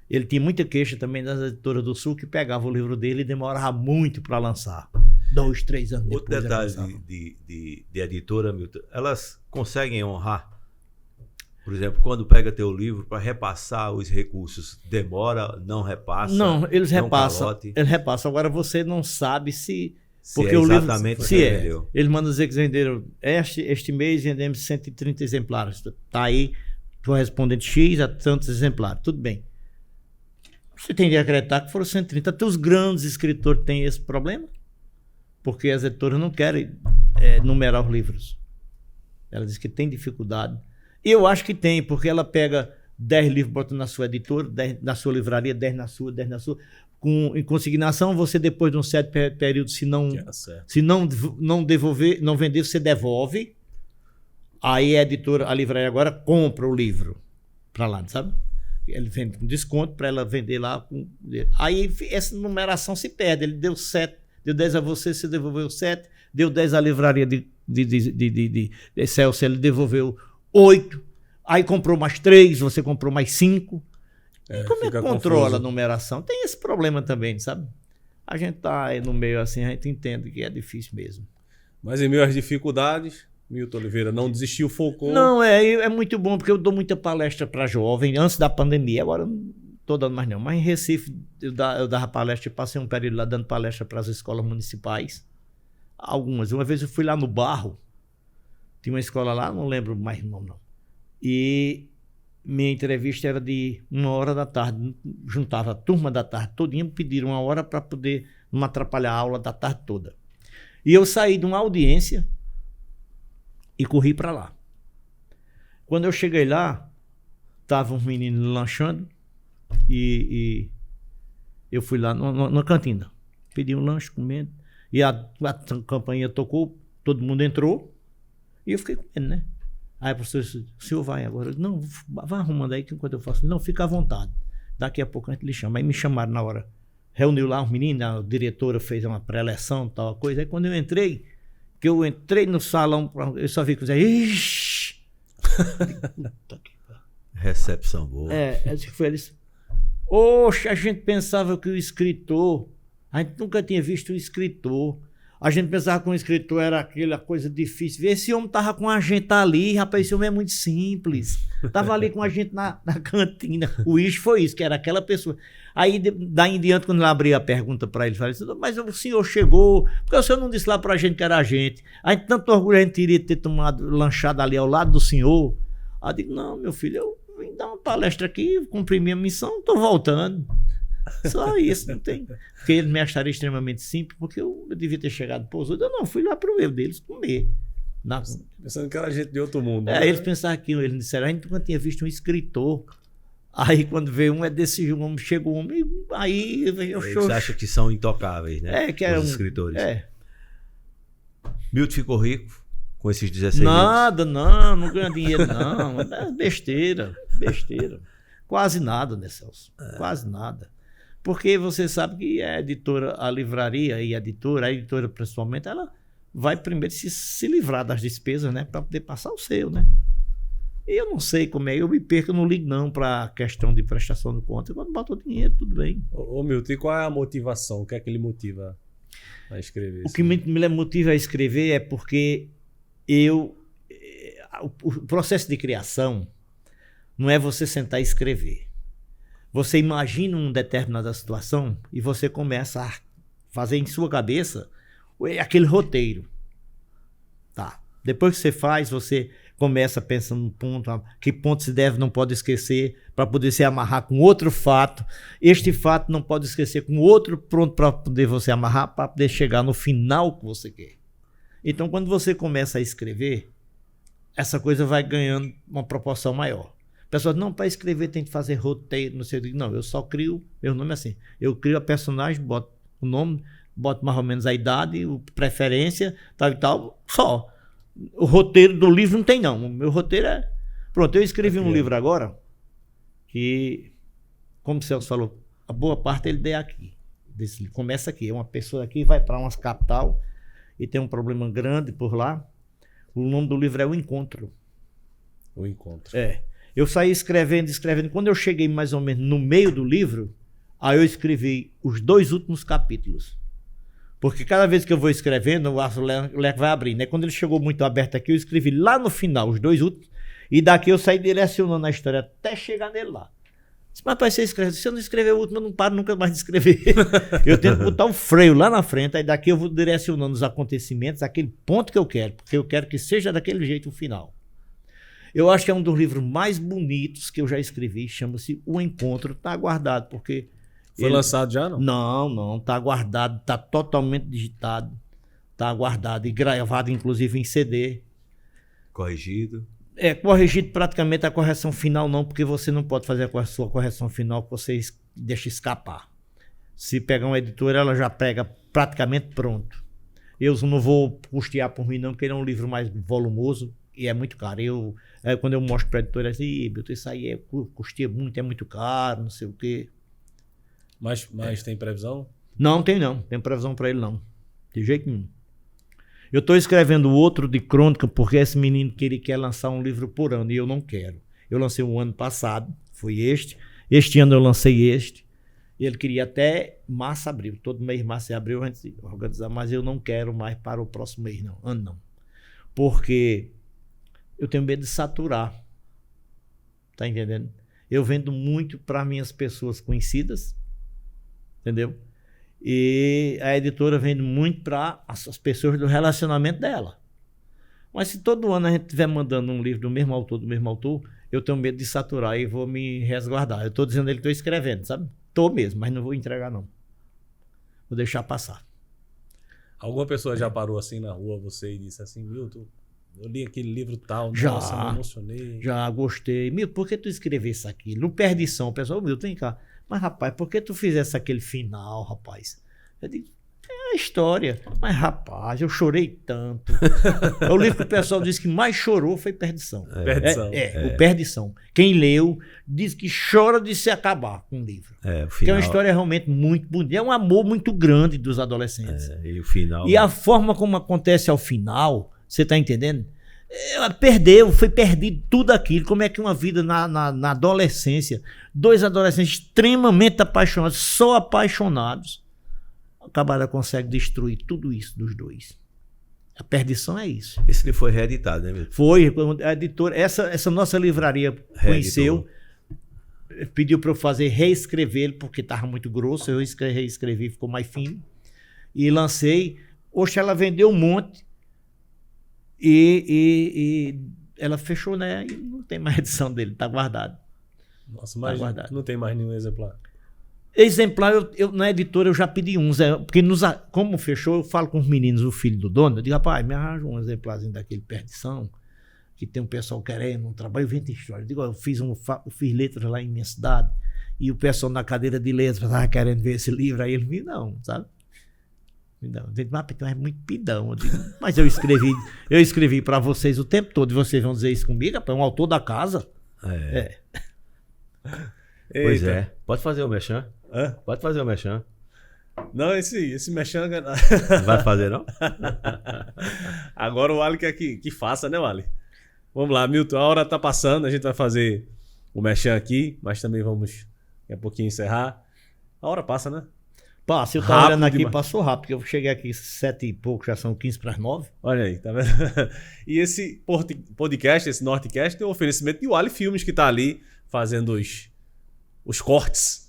Ele tinha muita queixa também das editoras do Sul, que pegava o livro dele e demorava muito para lançar. 2, 3 anos depois. Outro detalhe de editora, Milton, elas conseguem honrar, por exemplo, quando pega teu livro para repassar os recursos, demora, não repassa? Não, eles repassam. Calote. Eles repassam. Agora você não sabe se porque é o livro, se é. Vendeu. Eles mandam dizer que venderam este mês vendemos 130 exemplares. Está aí, correspondente X a tantos exemplares. Tudo bem. Você tem que acreditar que foram 130. Até os grandes escritores têm esse problema, porque as editoras não querem numerar os livros. Ela diz que tem dificuldade. E eu acho que tem, porque ela pega 10 livros, bota na sua editora, 10 na sua livraria, 10 na sua, 10 na sua. Em consignação, você depois de um certo período, se não devolver, não vender, você devolve. Aí a editora, a livraria agora compra o livro para lá, sabe? Ele vende com desconto para ela vender lá. Aí essa numeração se perde. Ele deu 7, deu 10 a você devolveu 7, deu 10 à livraria de Celso, ele devolveu 8. Aí comprou mais 3, você comprou mais 5. Como é que controla a numeração? Tem esse problema também, sabe? A gente tá aí no meio assim, a gente entende que é difícil mesmo. Mas em meio às dificuldades, Milton Oliveira não desistiu, focou. Não, é muito bom, porque eu dou muita palestra para jovem, antes da pandemia, agora não estou dando mais não. Mas em Recife, eu dava palestra, eu passei um período lá dando palestra para as escolas municipais. Algumas. Uma vez eu fui lá no Barro, tinha uma escola lá, não lembro mais o nome não. E minha entrevista era de 1h da tarde, juntava a turma da tarde todinha, pediram 1 hora para poder não atrapalhar a aula da tarde toda. E eu saí de uma audiência e corri para lá. Quando eu cheguei lá, estavam uns meninos lanchando e eu fui lá na cantina, pedi um lanche, comendo, e a campainha tocou, todo mundo entrou e eu fiquei comendo, né? Aí o professor disse, o senhor vai agora? Não, vai arrumando aí que enquanto eu faço. Não, fica à vontade. Daqui a pouco a gente lhe chama. Aí me chamaram na hora. Reuniu lá os meninos, a diretora fez uma pré-eleção, tal coisa. Aí quando eu entrei no salão, eu só vi que eu dizia, ixi! Recepção boa. Acho que foi eles. Oxe, a gente pensava que o escritor, a gente nunca tinha visto um escritor. A gente pensava que um escritor era aquela coisa difícil. Esse homem tava com a gente ali, rapaz, esse homem é muito simples. Tava ali com a gente na cantina. O Ish foi isso, que era aquela pessoa. Aí, daí em diante, quando eu abri a pergunta para ele, falei assim, mas o senhor chegou, porque o senhor não disse lá pra gente que era a gente. Aí, tanto orgulho a gente iria ter tomado lanchada ali ao lado do senhor. Aí eu digo, não, meu filho, eu vim dar uma palestra aqui, cumpri minha missão, tô voltando. Só isso, não tem. Porque ele me acharia extremamente simples, porque eu devia ter chegado para os outros. Eu não, fui lá pro eu deles comer. Pensando que era gente de outro mundo. Né? Eles pensavam que eles disseram, a gente nunca tinha visto um escritor. Aí quando veio um, é desse homem, chegou um homem, aí eu choro. Eles acham que são intocáveis, né? Que eram os escritores. É. Milton ficou rico com esses 16 Nada, livros? não ganha dinheiro, não. É besteira. Quase nada, né, Celso? Quase nada. Porque você sabe que a editora, a livraria e a editora principalmente, ela vai primeiro se livrar das despesas, né? Para poder passar o seu, né? E eu não sei como é, eu me perco, eu não ligo não para questão de prestação de conta. Quando botou dinheiro, tudo bem. Ô Milton, e qual é a motivação? O que é que ele motiva a escrever? O que me motiva a escrever é porque o processo de criação não é você sentar e escrever. Você imagina uma determinada situação e você começa a fazer em sua cabeça aquele roteiro. Tá. Depois que você faz, você começa pensando no ponto, que ponto se deve, não pode esquecer, para poder se amarrar com outro fato. Este fato não pode esquecer com outro pronto para poder você amarrar, para poder chegar no final que você quer. Então, quando você começa a escrever, essa coisa vai ganhando uma proporção maior. Pessoas, não, para escrever tem que fazer roteiro, não sei o que. Não, eu só crio, meu nome é assim, eu crio a personagem, boto o nome, boto mais ou menos a idade, preferência, tal e tal, só. O roteiro do livro não tem não, o meu roteiro é... Pronto, eu escrevi um livro agora, que, como o Celso falou, a boa parte ele deu aqui. Começa aqui, uma pessoa aqui vai para uma capital e tem um problema grande por lá. O nome do livro é O Encontro. O Encontro. Eu saí escrevendo. Quando eu cheguei mais ou menos no meio do livro, aí eu escrevi os 2 últimos capítulos. Porque cada vez que eu vou escrevendo, o leque vai abrir, né? Quando ele chegou muito aberto aqui, eu escrevi lá no final os 2 últimos. E daqui eu saí direcionando a história até chegar nele lá. Mas pai, você escreve. Se eu não escrever o último, eu não paro nunca mais de escrever. Eu tento botar um freio lá na frente, aí daqui eu vou direcionando os acontecimentos, aquele ponto que eu quero, porque eu quero que seja daquele jeito o final. Eu acho que é um dos livros mais bonitos que eu já escrevi, chama-se O Encontro, está guardado, porque... Foi lançado já, não? Não, está guardado, está totalmente digitado, está guardado e gravado, inclusive, em CD. Corrigido. Corrigido praticamente a correção final não, porque você não pode fazer a sua correção final que você deixa escapar. Se pegar uma editora, ela já pega praticamente pronto. Eu não vou custear por mim não, porque ele é um livro mais volumoso e é muito caro. Quando eu mostro para a editora, assim, isso aí custeia muito, é muito caro, não sei o quê. Mas tem previsão? Não, tem previsão para ele não, de jeito nenhum. Eu estou escrevendo outro de crônica porque esse menino quer lançar um livro por ano e eu não quero. Eu lancei um ano passado, foi este ano eu lancei este, e ele queria até março, abril, todo mês março e abril a gente organizar, mas eu não quero mais para o próximo mês não, ano não, porque eu tenho medo de saturar, tá entendendo? Eu vendo muito para minhas pessoas conhecidas, entendeu? E a editora vende muito para as pessoas do relacionamento dela. Mas se todo ano a gente estiver mandando um livro do mesmo autor, eu tenho medo de saturar e vou me resguardar. Eu estou dizendo ele que estou escrevendo, sabe? Estou mesmo, mas não vou entregar não. Vou deixar passar. Alguma pessoa já parou assim na rua, você, e disse assim, Milton, eu li aquele livro tal, nossa, me emocionei. Já gostei. Milton, por que tu escrevesse aquilo? No Perdição, o pessoal, Milton, vem cá. Mas, rapaz, por que tu fizesse aquele final, rapaz? Eu digo, é a história. Mas, rapaz, eu chorei tanto. O livro que o pessoal disse que mais chorou foi Perdição. O Perdição. Quem leu diz que chora de se acabar com o livro. Porque é uma história realmente muito bonita. É um amor muito grande dos adolescentes. E o final... E a forma como acontece ao final, você está entendendo? Foi perdido tudo aquilo. Como é que uma vida na adolescência, 2 adolescentes extremamente apaixonados, só apaixonados, O camarada consegue destruir tudo isso dos dois. A perdição é isso. Esse livro foi reeditado, né, Milton? Foi, a editora, essa nossa livraria conheceu, pediu para eu reescrever ele, porque estava muito grosso, eu reescrevi, ficou mais fino, e lancei. Hoje ela vendeu um monte, e ela fechou, né? E não tem mais edição dele, está guardado. Nossa, mas não tem mais nenhum exemplar. Exemplar, na editora eu já pedi uns, porque como fechou, eu falo com os meninos, o filho do dono, eu digo, rapaz, me arranja um exemplarzinho daquele Perdição, que tem um pessoal querendo um trabalho, eu invento história. Eu digo, eu fiz letras lá em minha cidade, e o pessoal na cadeira de letras estava querendo ver esse livro, aí ele me não, sabe? Me não. Eu digo, mas é muito pidão. Eu digo, mas eu escrevi para vocês o tempo todo, e vocês vão dizer isso comigo, rapaz, um autor da casa. Pois Eita. é. Pode fazer o merchan? Hã? Pode fazer o merchan. Não, esse merchan... Não vai fazer, não? Agora o Ali quer que faça, né, Ali? Vamos lá, Milton, a hora tá passando, a gente vai fazer o merchan aqui, mas também vamos daqui a pouquinho encerrar. A hora passa, né? Passa, eu tava Rápido olhando aqui, demais. passou rápido, porque eu cheguei aqui 7 e pouco, já são 15 para as 9. Olha aí, tá vendo? E esse podcast, esse Nortecast, tem um oferecimento de Wally Filmes, que tá ali fazendo os cortes.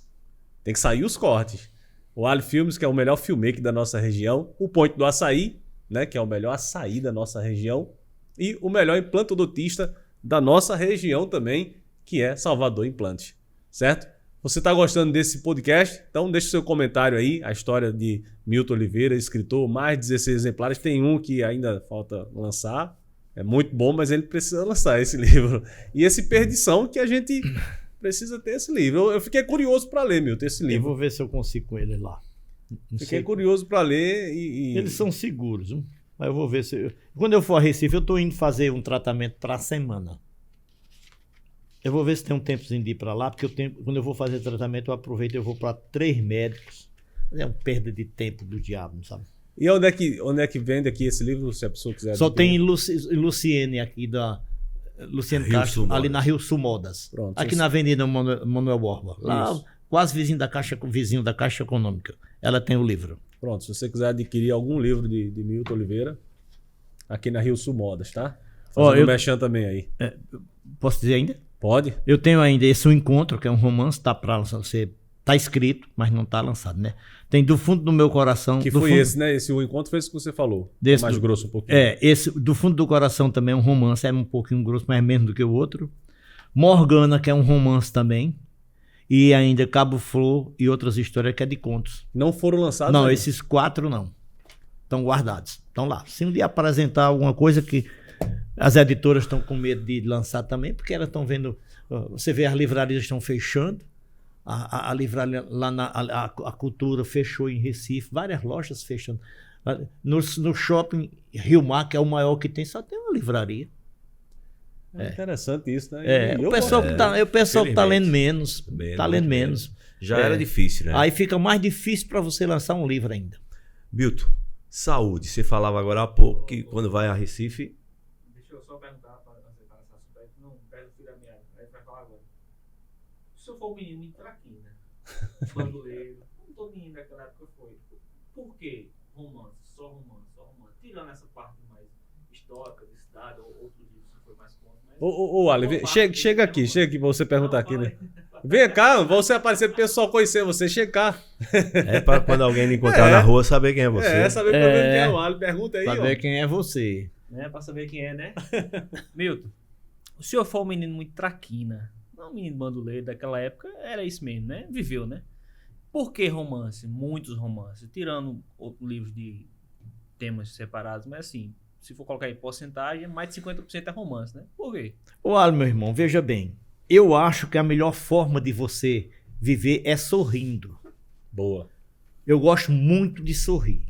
Tem que sair os cortes. O Wally Filmes, que é o melhor filmmaker da nossa região. O Ponte do Açaí, né, que é o melhor açaí da nossa região. E o melhor implantodontista da nossa região também, que é Salvador Implantes. Certo? Você está gostando desse podcast? Então deixe seu comentário aí. A história de Milton Oliveira, escritor, mais de 16 exemplares. Tem um que ainda falta lançar. É muito bom, mas ele precisa lançar esse livro. E esse Perdição, que a gente precisa ter esse livro. Eu fiquei curioso para ler, Milton, esse Eu livro. vou ver se eu consigo com ele lá. Não Fiquei sei. curioso para ler e... Eles são seguros, viu? Mas eu vou ver se... Quando eu for a Recife, eu estou indo fazer um tratamento para a semana. Eu vou ver se tem um tempozinho de ir para lá, porque quando eu vou fazer tratamento, eu aproveito e eu vou para 3 médicos. É uma perda de tempo do diabo, sabe? E onde é que vende aqui esse livro, se a pessoa quiser? Só adquirir? tem Luciene aqui da... Luciene Rio Castro, Sul ali Modas. na Rio Sul Modas. Pronto, Aqui isso. na Avenida Manuel Borba. Lá, Isso. quase vizinho da Caixa Econômica. Ela tem o livro. Pronto, se você quiser adquirir algum livro de Milton Oliveira, aqui na Rio Sul Modas, tá? Ó, Fazendo eu- merchan também aí. Posso dizer ainda? Pode? Eu tenho ainda esse O Encontro, que é um romance, tá para lançar. Tá escrito, mas não tá lançado, né? Tem Do Fundo do Meu Coração. Que do foi fundo, esse, né? Esse O Encontro foi esse que você falou. Desse mais do- grosso um pouquinho. Esse Do Fundo do Coração também é um romance, é um pouquinho grosso, mas é menos do que o outro. Morgana, que é um romance também. E ainda Cabo Flor e outras histórias que é de contos. Não foram lançados Não, ainda. esses 4 não. Estão guardados. Estão lá. Se um dia apresentar alguma coisa que as editoras estão com medo de lançar também, porque elas estão vendo. Você vê, as livrarias estão fechando. A livraria lá a Cultura fechou em Recife, várias lojas fechando. No shopping Rio Mar, que é o maior que tem, só tem uma livraria. É interessante isso, né? E O eu pessoal que tá infelizmente. lendo menos. Tá lendo menos. Já era difícil, né? Aí fica mais difícil para você lançar um livro ainda. Milton, saúde. Você falava agora há pouco que quando vai a Recife... Deixa eu só perguntar para aceitar essa assunto aí, não pega o fio da meada. Aí vai falar agora. Se eu for um menino muito traquinho, né? Bandoleiro, não tô menino daquela época foi. Por que romance? Só romance, só romance. Tirando essa parte mais histórica de cidade, ou outros livros que foi mais conto, mas... Ô, Ali, chega aqui pra você perguntar aqui, né? Vem cá, você aparecer pro pessoal conhecer você, chega cá. É para quando alguém lhe encontrar na rua saber quem é você. Saber pelo menos quem é o Ali, pergunta aí, Pra ó. ver quem é você. Né, pra saber quem é, né? Milton, o senhor foi um menino muito traquina, não um menino bandoleiro daquela época, era isso mesmo, né? Viveu, né? Por que romance? Muitos romances, tirando outros livros de temas separados, mas assim, se for colocar em porcentagem, mais de 50% é romance, né? Por quê? Olha, meu irmão, veja bem. Eu acho que a melhor forma de você viver é sorrindo. Boa. Eu gosto muito de sorrir.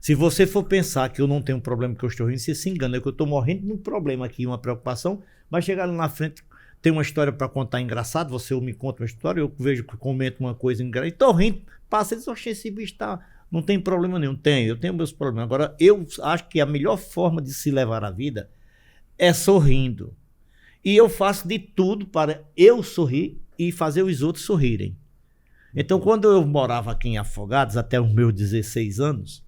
Se você for pensar que eu não tenho problema que eu estou rindo, você se engana. É que eu estou morrendo de um problema aqui, uma preocupação, mas chegar lá na frente, tem uma história para contar engraçado, você me conta uma história, eu vejo que comento uma coisa engraçada, e estou rindo, passa e diz, oxe, esse bicho tá... Não tem problema nenhum. Eu tenho meus problemas. Agora, eu acho que a melhor forma de se levar a vida é sorrindo. E eu faço de tudo para eu sorrir e fazer os outros sorrirem. Então, quando eu morava aqui em Afogados, até os meus 16 anos,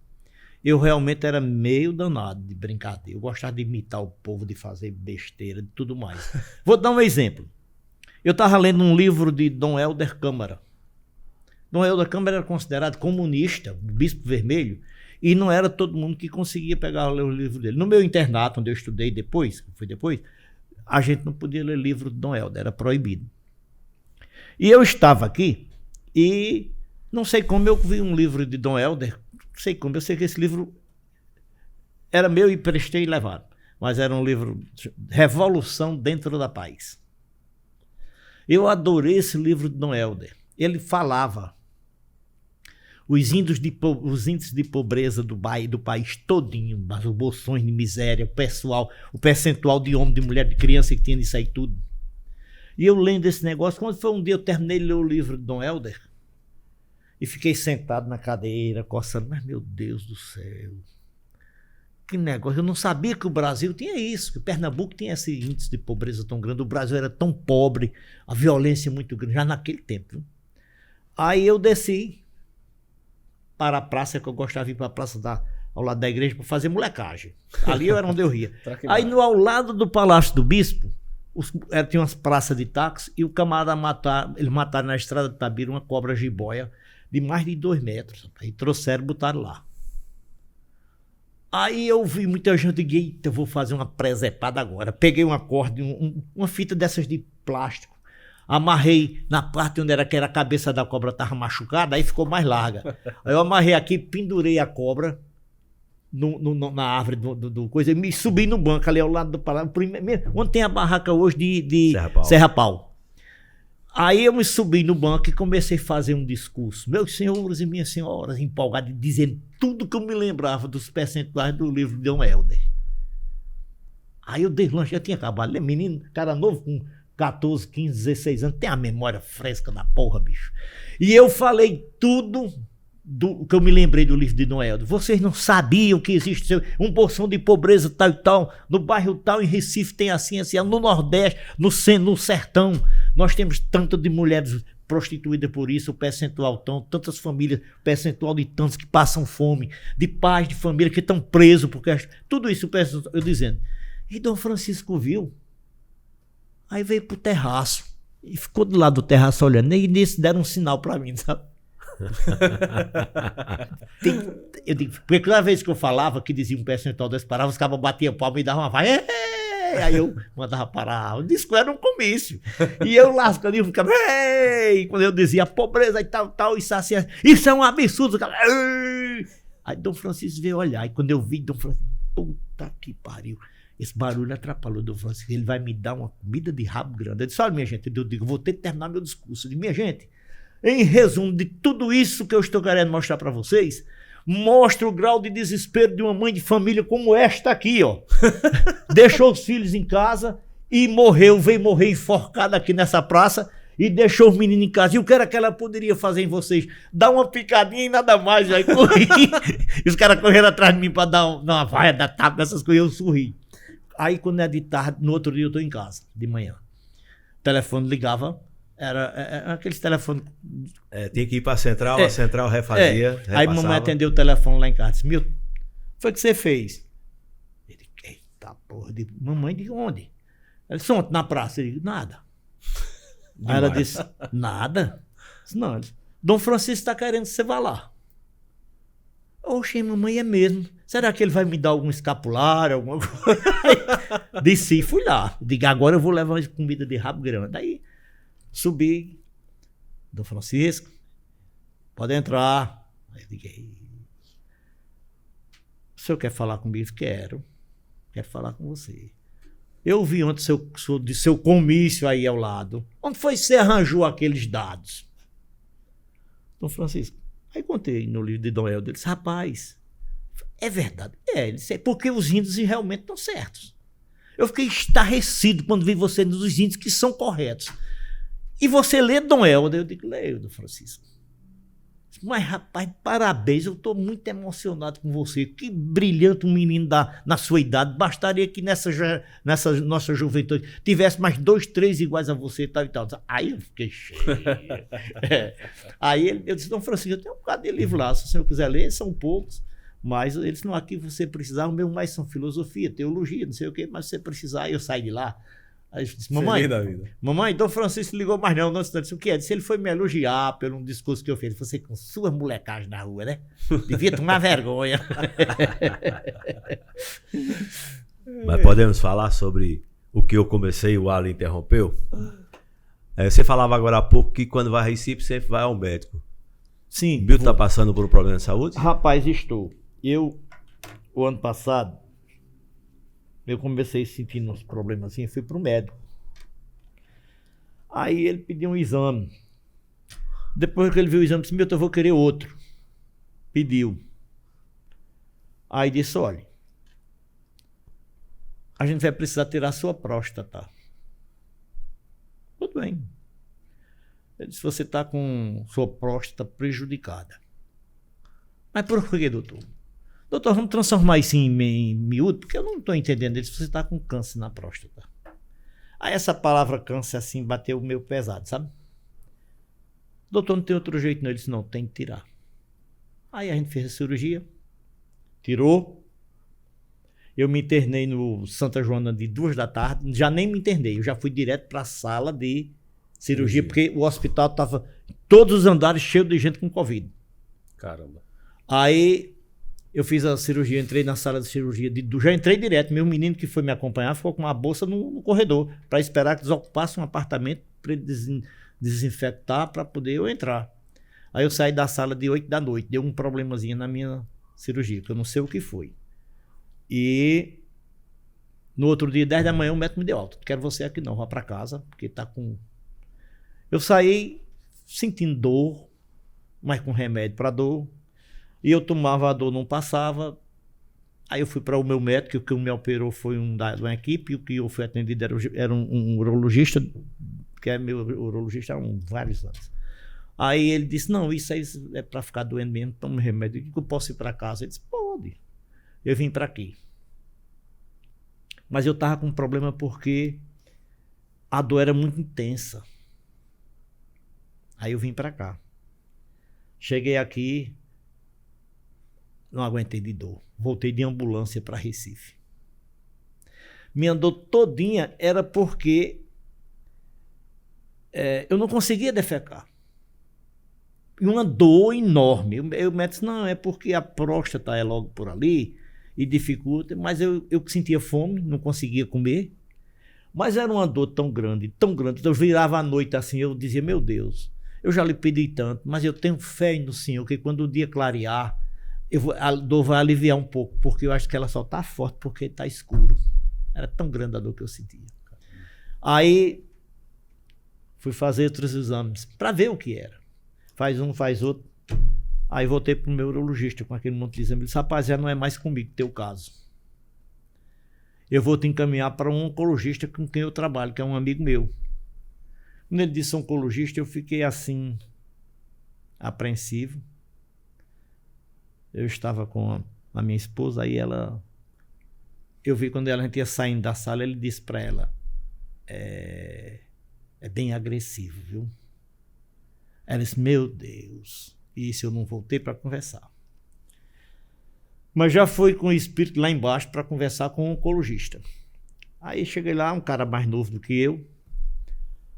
eu realmente era meio danado de brincadeira. Eu gostava de imitar o povo, de fazer besteira, de tudo mais. Vou dar um exemplo. Eu estava lendo um livro de Dom Helder Câmara. Dom Helder Câmara era considerado comunista, bispo vermelho, e não era todo mundo que conseguia pegar ler o livro dele. No meu internato, onde eu estudei depois, a gente não podia ler livro de Dom Helder, era proibido. E eu estava aqui, e não sei como eu vi um livro de Dom Helder, não sei como, eu sei que esse livro era meu e prestei e levaram, mas era um livro Revolução Dentro da Paz. Eu adorei esse livro de Dom Helder. Ele falava os índices de pobreza do país todinho, as bolsões de miséria, o percentual de homem, de mulher, de criança que tinha isso aí tudo. E eu lendo esse negócio, quando foi um dia eu terminei de ler o livro de Dom Helder e fiquei sentado na cadeira, coçando, mas meu Deus do céu, que negócio, eu não sabia que o Brasil tinha isso, que o Pernambuco tinha esse índice de pobreza tão grande, o Brasil era tão pobre, a violência muito grande, já naquele tempo. Viu? Aí eu desci para a praça, que eu gostava de ir para a praça ao lado da igreja para fazer molecagem. Ali era onde eu ria. Aí ao lado do Palácio do Bispo, tinha umas praças de táxi e o camarada eles mataram na estrada de Tabira uma cobra jiboia de mais de 2 metros. Aí trouxeram e botaram lá. Aí eu vi muita gente e digo, eita, eu vou fazer uma presepada agora. Peguei uma corda, uma fita dessas de plástico, amarrei na parte onde era a cabeça da cobra estava machucada, aí ficou mais larga. Aí eu amarrei aqui, pendurei a cobra na árvore do coisa, e me subi no banco ali ao lado do palácio, onde tem a barraca hoje de Serra Pau. Aí eu me subi no banco e comecei a fazer um discurso. Meus senhores e minhas senhoras, empolgado, dizendo tudo que eu me lembrava dos percentuais do livro de Dom Helder. Aí eu dei lanche, já tinha acabado. Menino, cara novo, com 14, 15, 16 anos, tem a memória fresca da porra, bicho. E eu falei tudo do que eu me lembrei do livro de Dom Helder. Vocês não sabiam que existe uma porção de pobreza tal e tal, no bairro tal, em Recife tem assim, no Nordeste, no sertão, nós temos tanto de mulheres prostituídas por isso, o percentual tantas famílias, o percentual de tantos que passam fome, de pais de família que estão presos, porque tudo isso eu dizendo. E Dom Francisco viu, aí veio pro terraço, e ficou do lado do terraço olhando, e nisso deram um sinal para mim, sabe? Eu digo, porque cada vez que eu falava que dizia um percentual desse parava, os cabas batiam palma e davam uma vai, aí eu mandava parar. O disco era um comício e eu lascando e ficava, quando eu dizia pobreza e tal, isso assim, isso é um absurdo, aí Dom Francisco veio olhar, e quando eu vi Dom Francisco, puta que pariu, esse barulho atrapalhou o Dom Francisco, ele vai me dar uma comida de rabo grande. Eu disse, olha minha gente, eu digo, vou ter que terminar meu discurso. Eu digo, minha gente, em resumo de tudo isso que eu estou querendo mostrar para vocês, mostra o grau de desespero de uma mãe de família como esta aqui, ó. Deixou os filhos em casa e veio morrer enforcada aqui nessa praça e deixou os meninos em casa. E o que era que ela poderia fazer em vocês? Dar uma picadinha e nada mais. Aí corri. E os caras correram atrás de mim para dar uma vaia da tapa, essas coisas, eu sorri. Aí quando é de tarde, no outro dia eu estou em casa, de manhã. O telefone ligava. Era aqueles telefones. Tinha que ir para a central, a central refazia. Aí mamãe atendeu o telefone lá em casa. Disse, Milton, foi o que você fez? Ele, eita porra, mamãe, de onde? Ela disse, ontem na praça. Ele disse, nada. Aí ela disse, nada? Disse, não. Disse, Dom Francisco está querendo que você vá lá. Oxe, mamãe, é mesmo. Será que ele vai me dar algum escapulário, alguma coisa? Desci e fui lá. Digo, agora eu vou levar uma comida de rabo grande. Aí subi, Dom Francisco, pode entrar. Aí eu digo, o senhor quer falar comigo? Quero falar com você. Eu vi ontem seu comício aí ao lado. Onde foi que você arranjou aqueles dados? Dom Francisco, aí contei no livro de Dom Helder, ele disse, rapaz, é verdade. Ele disse, porque os índios realmente estão certos. Eu fiquei estarrecido quando vi você nos índios que são corretos. E você lê Dom Helder? Eu digo, leio, Dom Francisco. Mas, rapaz, parabéns, eu estou muito emocionado com você. Que brilhante um menino na sua idade. Bastaria que nessa nossa juventude tivesse mais 2, 3 iguais a você, tal e tal. Aí eu fiquei cheio. Aí eu disse, Dom Francisco, eu tenho um bocado de livro lá, se o senhor quiser ler, são poucos. Mas eles não, aqui você precisar, o meu mais são filosofia, teologia, não sei o quê, mas se você precisar, eu saio de lá. Aí eu disse, mamãe, Dom Francisco ligou mais não disse, o que é? Disse, ele foi me elogiar pelo um discurso que eu fiz. Você com sua molecagem na rua, né? Devia tomar vergonha. Mas podemos falar sobre o que eu comecei e o Ali interrompeu? Você falava agora há pouco que quando vai a Recife sempre vai ao médico. Sim. Milton está passando por um problema de saúde? Rapaz, estou. O ano passado, eu comecei sentindo uns problemas assim, fui pro médico. Aí ele pediu um exame. Depois que ele viu o exame, disse, Milton, eu vou querer outro. Pediu. Aí disse, olha, a gente vai precisar tirar a sua próstata. Tudo bem. Ele disse, você está com sua próstata prejudicada. Mas por que, doutor? Doutor, vamos transformar isso em miúdo, porque eu não estou entendendo. Ele disse, você está com câncer na próstata. Aí essa palavra câncer assim bateu meio pesado, sabe? Doutor, não tem outro jeito não. Ele disse, não, tem que tirar. Aí a gente fez a cirurgia, tirou. Eu me internei no Santa Joana de 2 da tarde, já nem me internei, eu já fui direto para a sala de cirurgia, porque o hospital estava todos os andares cheios de gente com Covid. Caramba. Aí eu fiz a cirurgia, entrei na sala de cirurgia, já entrei direto. Meu menino que foi me acompanhar ficou com uma bolsa no corredor, para esperar que desocupasse um apartamento para ele desinfectar, para poder eu entrar. Aí eu saí da sala de 8 da noite, deu um problemazinho na minha cirurgia, que eu não sei o que foi. E no outro dia, 10 da manhã, o médico me deu alta. Não quero você aqui não, vá para casa, porque tá com... Eu saí sentindo dor, mas com remédio para dor. E eu tomava, a dor não passava. Aí eu fui para o meu médico, que o que me operou foi de uma equipe, e o que eu fui atendido era um urologista, que é meu urologista há vários anos. Aí ele disse, não, isso aí é para ficar doendo mesmo, toma remédio. Eu posso ir para casa? Ele disse, pode. Eu vim para aqui. Mas eu estava com um problema porque a dor era muito intensa. Aí eu vim para cá. Cheguei aqui, não aguentei de dor. Voltei de ambulância para Recife. Minha dor todinha era porque eu não conseguia defecar. E uma dor enorme. O médico disse, não, é porque a próstata é logo por ali e dificulta. Mas eu sentia fome, não conseguia comer. Mas era uma dor tão grande. Eu virava à noite assim, eu dizia, meu Deus, eu já lhe pedi tanto, mas eu tenho fé no Senhor, que quando o dia clarear, a dor vai aliviar um pouco, porque eu acho que ela só está forte porque está escuro. Era tão grande a dor que eu sentia. Aí fui fazer outros exames para ver o que era. Faz um, faz outro. Aí voltei para o meu urologista com aquele monte de exame. Ele disse, rapaz, já não é mais comigo teu caso. Eu vou te encaminhar para um oncologista com quem eu trabalho, que é um amigo meu. Quando ele disse oncologista, eu fiquei assim, apreensivo. Eu estava com a minha esposa, aí eu vi quando a gente ia saindo da sala, ele disse para ela, é bem agressivo, viu? Ela disse, meu Deus, isso eu não voltei para conversar. Mas já fui com o espírito lá embaixo para conversar com o oncologista. Aí cheguei lá, um cara mais novo do que eu,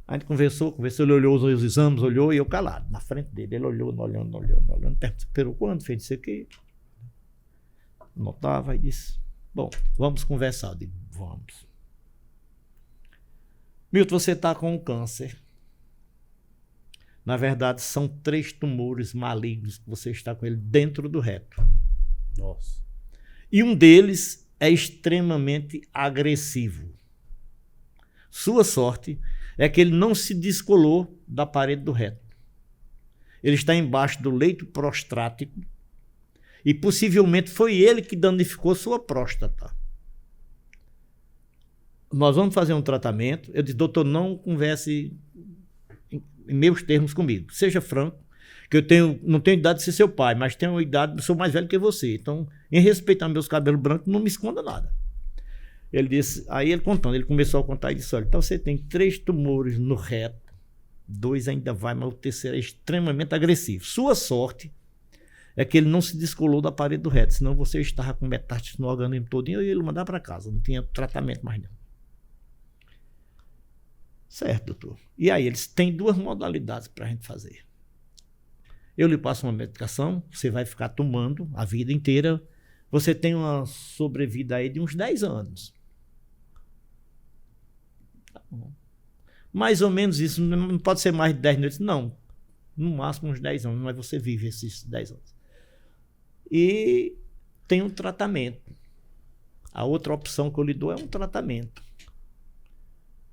a gente conversou, ele olhou os exames, olhou e eu calado, na frente dele. Ele olhando, perguntou quando fez isso aqui. Notava e disse, bom, vamos conversar. Eu digo, vamos. Milton, você está com um câncer. Na verdade, são 3 tumores malignos que você está com ele dentro do reto. Nossa. E um deles é extremamente agressivo. Sua sorte é que ele não se descolou da parede do reto. Ele está embaixo do leito prostático e possivelmente foi ele que danificou sua próstata. Nós vamos fazer um tratamento. Eu disse, doutor, não converse em meus termos comigo. Seja franco. Que não tenho idade de ser seu pai, mas tenho idade, sou mais velho que você. Então, em respeitar meus cabelos brancos, não me esconda nada. Ele disse, aí ele contando, ele começou a contar e disse, olha, então você tem 3 tumores no reto, 2 ainda vai, mas o terceiro é extremamente agressivo. Sua sorte é que ele não se descolou da parede do reto, senão você estava com metástase no organismo todinho e ele mandar para casa, não tinha tratamento mais não. Certo, doutor. E aí, eles têm 2 modalidades para a gente fazer. Eu lhe passo uma medicação, você vai ficar tomando a vida inteira, você tem uma sobrevida aí de uns 10 anos. Tá bom. Mais ou menos isso, não pode ser mais de 10 noites, não. No máximo uns 10 anos, mas você vive esses 10 anos. E tem um tratamento. A outra opção que eu lhe dou é um tratamento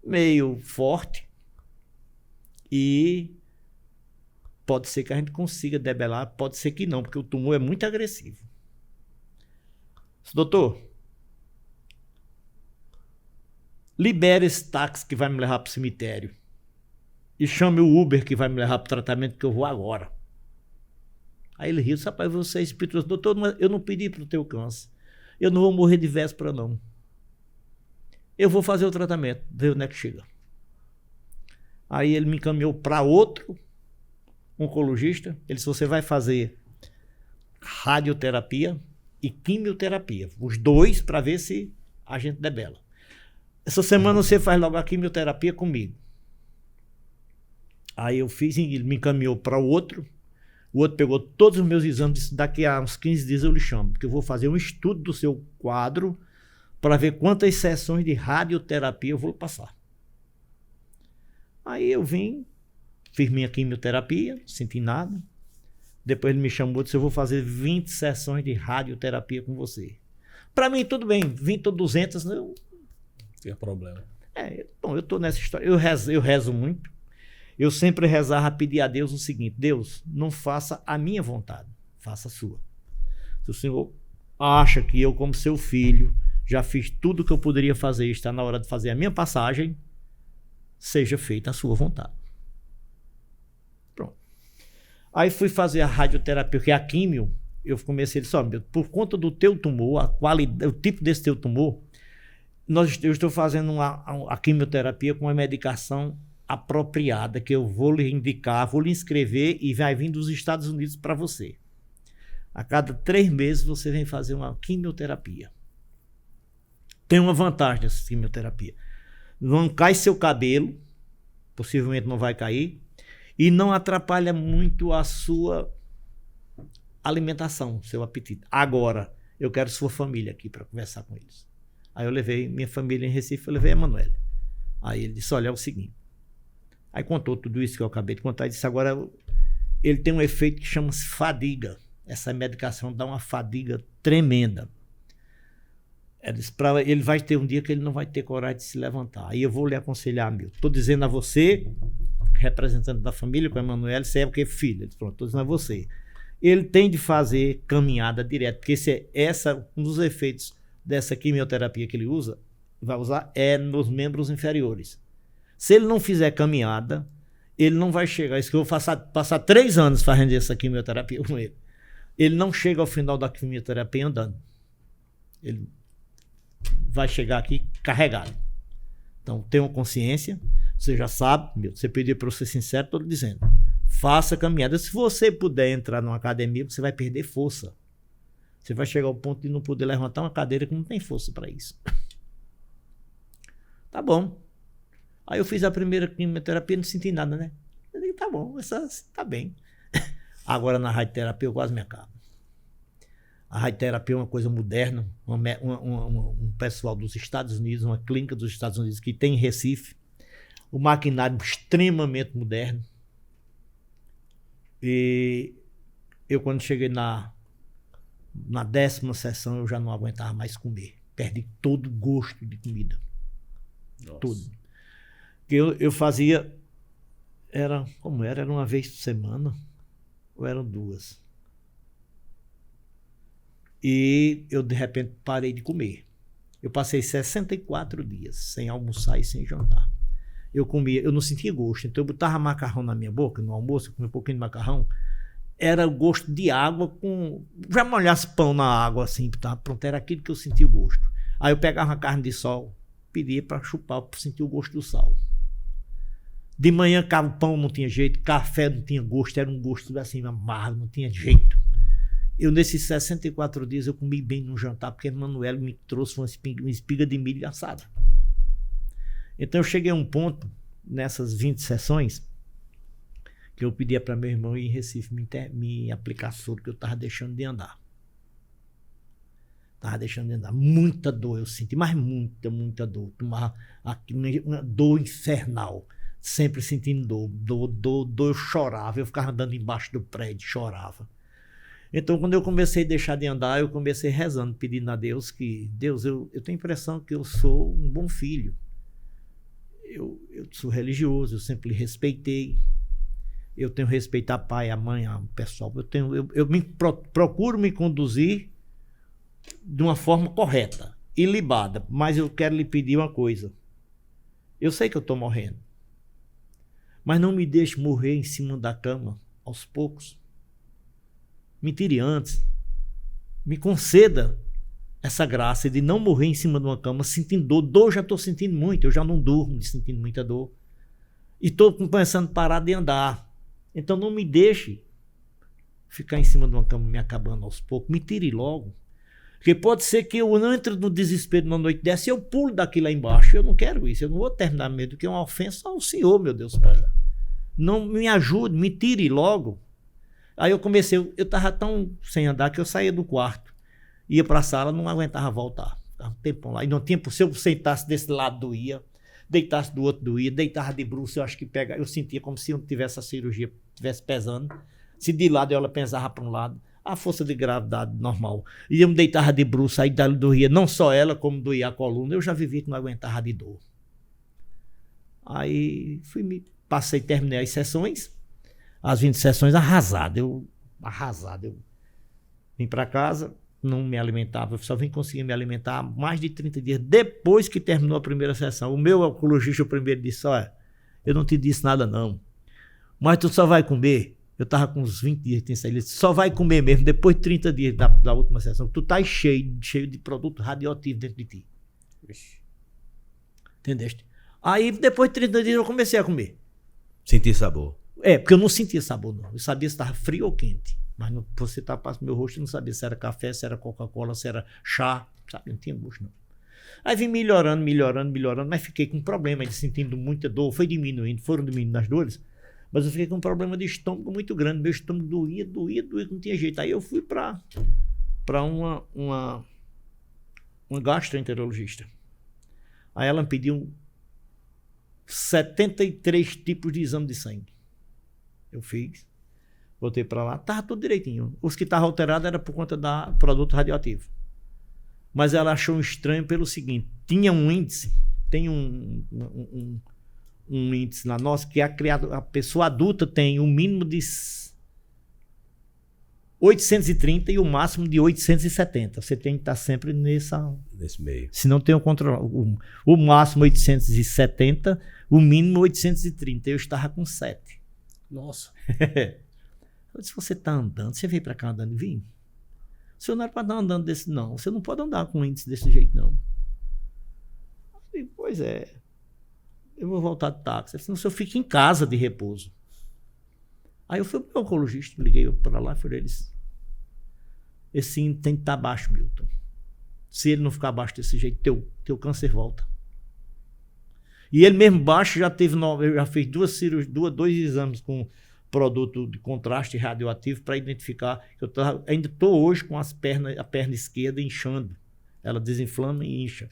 meio forte e pode ser que a gente consiga debelar, pode ser que não, porque o tumor é muito agressivo. Doutor, libere esse táxi que vai me levar para o cemitério e chame o Uber que vai me levar para o tratamento que eu vou agora. Aí ele riu, rapaz, você é espirituoso. Doutor, eu não pedi para o teu câncer. Eu não vou morrer de véspera, não. Eu vou fazer o tratamento, ver onde é que chega. Aí ele me encaminhou para outro oncologista. Ele disse, você vai fazer radioterapia e quimioterapia. Os 2 para ver se a gente debela. Essa semana você faz logo a quimioterapia comigo. Aí eu fiz, ele me encaminhou para o outro pegou todos os meus exames e disse, daqui a uns 15 dias eu lhe chamo, porque eu vou fazer um estudo do seu quadro para ver quantas sessões de radioterapia eu vou passar. Aí eu vim, fiz minha quimioterapia, não senti nada. Depois ele me chamou e disse, eu vou fazer 20 sessões de radioterapia com você. Para mim, tudo bem, 20 ou 200, não tem problema. Bom, eu estou nessa história, eu rezo muito. Eu sempre rezava a pedir a Deus o seguinte, Deus, não faça a minha vontade, faça a sua. Se o Senhor acha que eu, como seu filho, já fiz tudo o que eu poderia fazer e está na hora de fazer a minha passagem, seja feita a sua vontade. Pronto. Aí fui fazer a radioterapia, porque a químio, eu comecei a dizer, por conta do teu tumor, a qualidade, o tipo desse teu tumor, eu estou fazendo a quimioterapia com uma medicação apropriada, que eu vou lhe indicar, vou lhe inscrever e vai vir dos Estados Unidos para você. A cada 3 meses você vem fazer uma quimioterapia. Tem uma vantagem dessa quimioterapia. Não cai seu cabelo, possivelmente não vai cair, e não atrapalha muito a sua alimentação, seu apetite. Agora, eu quero sua família aqui para conversar com eles. Aí eu levei minha família em Recife, eu levei a Emanuele. Aí ele disse, olha, é o seguinte. Aí contou tudo isso que eu acabei de contar e disse, agora ele tem um efeito que chama-se fadiga. Essa medicação dá uma fadiga tremenda. Ele vai ter um dia que ele não vai ter coragem de se levantar. Aí eu vou lhe aconselhar, meu. Estou dizendo a você, representante da família, com a Emanuele, você é o que, filho? Ele falou, estou dizendo a você. Ele tem de fazer caminhada direta, porque um dos efeitos dessa quimioterapia que ele vai usar é nos membros inferiores. Se ele não fizer caminhada, ele não vai chegar. Isso que eu vou passar 3 anos fazendo essa quimioterapia com ele. Ele não chega ao final da quimioterapia andando. Ele vai chegar aqui carregado. Então, tenha consciência. Você já sabe, você pediu para eu ser sincero, estou dizendo. Faça caminhada. Se você puder entrar numa academia, você vai perder força. Você vai chegar ao ponto de não poder levantar uma cadeira que não tem força para isso. Tá bom. Aí eu fiz a primeira quimioterapia e não senti nada, né? Eu digo, tá bom, essa tá bem. Agora na radioterapia eu quase me acabo. A radioterapia é uma coisa moderna, um pessoal dos Estados Unidos, uma clínica dos Estados Unidos que tem em Recife, um maquinário extremamente moderno. E eu quando cheguei na 10ª sessão eu já não aguentava mais comer. Perdi todo o gosto de comida. Nossa. Tudo. Eu fazia, era uma vez por semana, ou eram 2. E eu, de repente, parei de comer. Eu passei 64 dias sem almoçar e sem jantar. eu comia, eu não sentia gosto. Então eu botava macarrão na minha boca, no almoço, eu comia um pouquinho de macarrão. Era o gosto de água com... Já molhasse pão na água assim, tá? Pronto, era aquilo que eu sentia o gosto. Aí eu pegava uma carne de sol, pedia para chupar, para sentir o gosto do sal. De manhã, o pão não tinha jeito, café não tinha gosto, era um gosto assim, amargo, não tinha jeito. Eu, nesses 64 dias, eu comi bem no jantar, porque a Manuela me trouxe uma espiga de milho assada. Então eu cheguei a um ponto, nessas 20 sessões, que eu pedia para meu irmão ir em Recife me aplicar soro, que eu estava deixando de andar. Estava deixando de andar. Muita dor eu senti, mas muita dor. Tomava uma dor infernal. Sempre sentindo dor, eu chorava. Eu ficava andando embaixo do prédio, chorava. Então, quando eu comecei a deixar de andar, eu comecei rezando, pedindo a Deus que... Deus, eu tenho a impressão que eu sou um bom filho. Eu sou religioso, eu sempre lhe respeitei. Eu tenho que respeitar pai, a mãe, o pessoal. Procuro me conduzir de uma forma correta, ilibada. Mas eu quero lhe pedir uma coisa. Eu sei que eu estou morrendo. Mas não me deixe morrer em cima da cama, aos poucos. Me tire antes. Me conceda essa graça de não morrer em cima de uma cama sentindo dor. Dor já estou sentindo muito, eu já não durmo sentindo muita dor. E estou pensando em parar de andar. Então não me deixe ficar em cima de uma cama me acabando aos poucos. Me tire logo. Porque pode ser que eu não entre no desespero numa noite dessa e eu pulo daqui lá embaixo. Eu não quero isso. Eu não vou terminar mesmo, porque é uma ofensa ao Senhor, meu Deus Pai. Não me ajude, me tire logo. Aí eu comecei, eu estava tão sem andar que eu saía do quarto. Ia para a sala, não aguentava voltar. Ficava um tempão lá. E no tempo, se eu sentasse desse lado, doía. Deitasse do outro, doía. Deitava de bruços, eu acho que eu sentia como se eu tivesse a cirurgia, estivesse pesando. Se de lado ela pesava para um lado. A força de gravidade normal. E eu me deitava de bruços, aí doía não só ela, como doía a coluna. Eu já vivia que não aguentava de dor. Aí terminei as sessões. As 20 sessões arrasado. Eu vim para casa, não me alimentava, eu só vim conseguir me alimentar mais de 30 dias depois que terminou a primeira sessão. O meu oncologista, o primeiro, disse: olha, eu não te disse nada não, mas tu só vai comer. Eu estava com uns 20 dias que tinha saído. Ele disse: só vai comer mesmo depois de 30 dias da última sessão. Tu tá cheio de produto radioativo dentro de ti. Entendeste? Aí depois de 30 dias eu comecei a comer. Sentir sabor. Porque eu não sentia sabor não. Eu sabia se estava frio ou quente. Mas você tapasse meu rosto, eu não sabia se era café, se era Coca-Cola, se era chá, sabe? Não tinha gosto, não. Aí vim melhorando, mas fiquei com problema de sentindo muita dor. Foram diminuindo as dores, mas eu fiquei com um problema de estômago muito grande. Meu estômago doía, não tinha jeito. Aí eu fui para uma gastroenterologista. Aí ela me pediu 73 tipos de exame de sangue. Eu fiz. Voltei para lá, estava tudo direitinho. Os que estavam alterados era por conta do produto radioativo. Mas ela achou estranho pelo seguinte: tinha um índice, tem um índice na nossa, que a pessoa adulta tem um mínimo de 830 e o máximo de 870. Você tem que estar sempre nesse meio. Se não tem o controle. O máximo 870, o mínimo 830. Eu estava com 7. Nossa. Eu disse: você está andando, você veio para cá andando e vim? O senhor não era para estar andando desse, não. Você não pode andar com um índice desse jeito, não. Eu falei: pois é, eu vou voltar de táxi. Senão o senhor fica em casa de repouso. Aí eu fui para o oncologista, liguei para lá e falei: esse índice tem que estar baixo, Milton. Se ele não ficar baixo desse jeito, teu câncer volta. E ele mesmo baixo já fez dois exames com produto de contraste radioativo para identificar. Ainda estou hoje com a perna esquerda inchando. Ela desinflama e incha.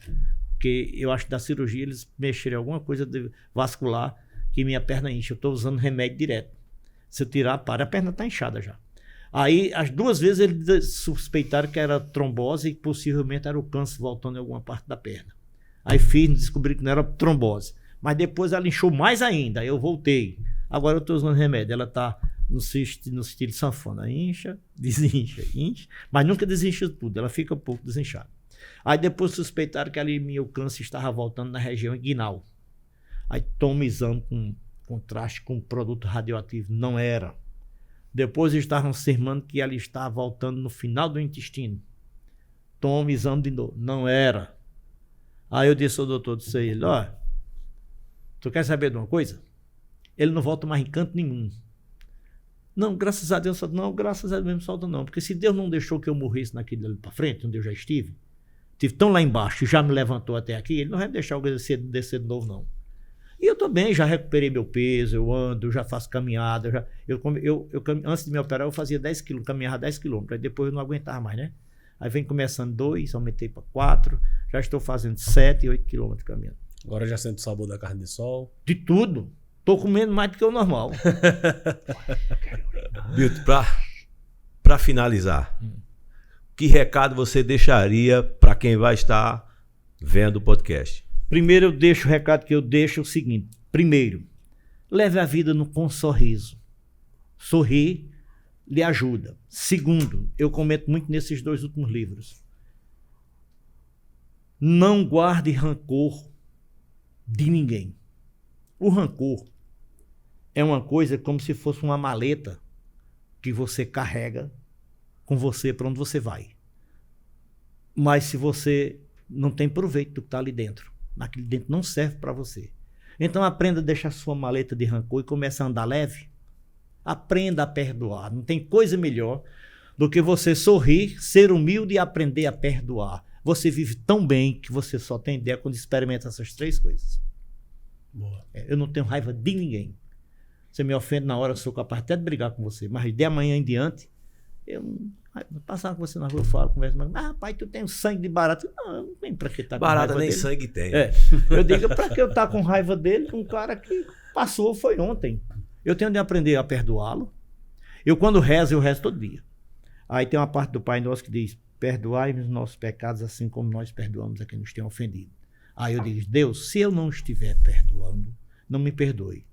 Porque eu acho que da cirurgia eles mexeram em alguma coisa vascular que minha perna incha. Eu estou usando remédio direto. Se eu tirar, a perna está inchada já. Aí, as 2 vezes eles suspeitaram que era trombose e possivelmente era o câncer voltando em alguma parte da perna. Aí descobri que não era trombose. Mas depois ela inchou mais ainda. Aí eu voltei. Agora eu estou usando remédio. Ela está no estilo sanfona. Incha, desincha, incha. Mas nunca desincha tudo. Ela fica um pouco desinchada. Aí depois suspeitaram que ali meu câncer estava voltando na região inguinal. Aí toma exame com contraste com produto radioativo. Não era. Depois eles estavam afirmando que ela estava voltando no final do intestino. Toma exame de novo. Não era. Aí eu disse ao doutor, disse a ele, ó, tu quer saber de uma coisa? Ele não volta mais em canto nenhum. Não, graças a Deus, não, graças a Deus não solta não. Porque se Deus não deixou que eu morresse naquele ali para frente, onde eu já estive tão lá embaixo e já me levantou até aqui, ele não vai me deixar eu descer de novo, não. E eu tô bem, já recuperei meu peso, eu ando, eu já faço caminhada. Antes de me operar, eu fazia 10 km, caminhava 10 km, aí depois eu não aguentava mais, né? Aí vem começando 2, aumentei para 4, já estou fazendo 7 e 8 km caminhando. Agora já sente o sabor da carne de sol. De tudo. Tô comendo mais do que o normal. Milton, para finalizar, que recado você deixaria para quem vai estar vendo o podcast? Primeiro eu deixo o recado que eu deixo é o seguinte. Primeiro, leve a vida com um sorriso. Sorrir lhe ajuda. Segundo, eu comento muito nesses 2 últimos livros. Não guarde rancor de ninguém. O rancor é uma coisa como se fosse uma maleta que você carrega com você para onde você vai. Mas se você não tem proveito do que está ali dentro, naquele dentro não serve para você. Então aprenda a deixar sua maleta de rancor e comece a andar leve. Aprenda a perdoar. Não tem coisa melhor do que você sorrir, ser humilde e aprender a perdoar. Você vive tão bem que você só tem ideia quando experimenta essas 3 coisas. Boa. Eu não tenho raiva de ninguém. Você me ofende na hora, eu sou capaz até de brigar com você. Mas de amanhã em diante, eu passar com você na rua, eu falo, converso, mas rapaz, tu tem sangue de barata. Não, não tem pra que estar com Barata raiva nem dele. sangue tem. Eu digo, pra que eu estar com raiva dele, um cara que passou, foi ontem. Eu tenho de aprender a perdoá-lo. Eu quando rezo, eu rezo todo dia. Aí tem uma parte do Pai Nosso que diz, perdoai os nossos pecados assim como nós perdoamos a quem nos tem ofendido. Aí eu digo, Deus, se eu não estiver perdoando, não me perdoe.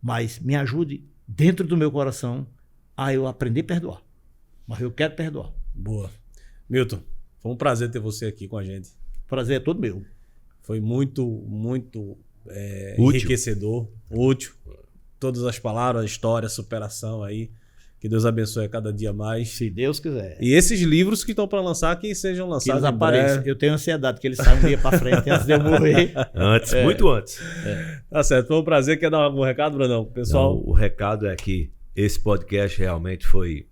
Mas me ajude dentro do meu coração a eu aprender a perdoar. Mas eu quero perdoar. Boa. Milton, foi um prazer ter você aqui com a gente. Prazer é todo meu. Foi muito, muito Útil. enriquecedor, útil. Todas as palavras, a história, a superação aí. Que Deus abençoe a cada dia mais. Se Deus quiser. E esses livros que estão para lançar, que sejam Que lançados eles em apareçam. breve. Eu tenho ansiedade que eles saiam um dia para frente antes de eu morrer. Antes, muito antes. Tá certo, foi um prazer. Quer dar algum recado, Brunão? Pessoal, Não, o recado é que esse podcast realmente foi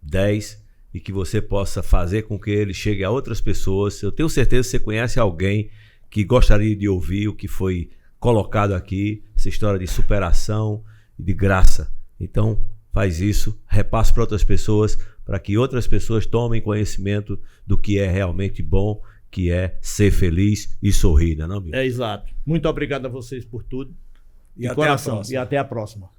10 e que você possa fazer com que ele chegue a outras pessoas. Eu tenho certeza que você conhece alguém que gostaria de ouvir o que foi colocado aqui, essa história de superação e de graça. Então, faz isso, repasse para outras pessoas, para que outras pessoas tomem conhecimento do que é realmente bom, que é ser feliz e sorrir, não é não, Milton? É exato. Muito obrigado a vocês por tudo. E De até a coração. próxima. E até a próxima.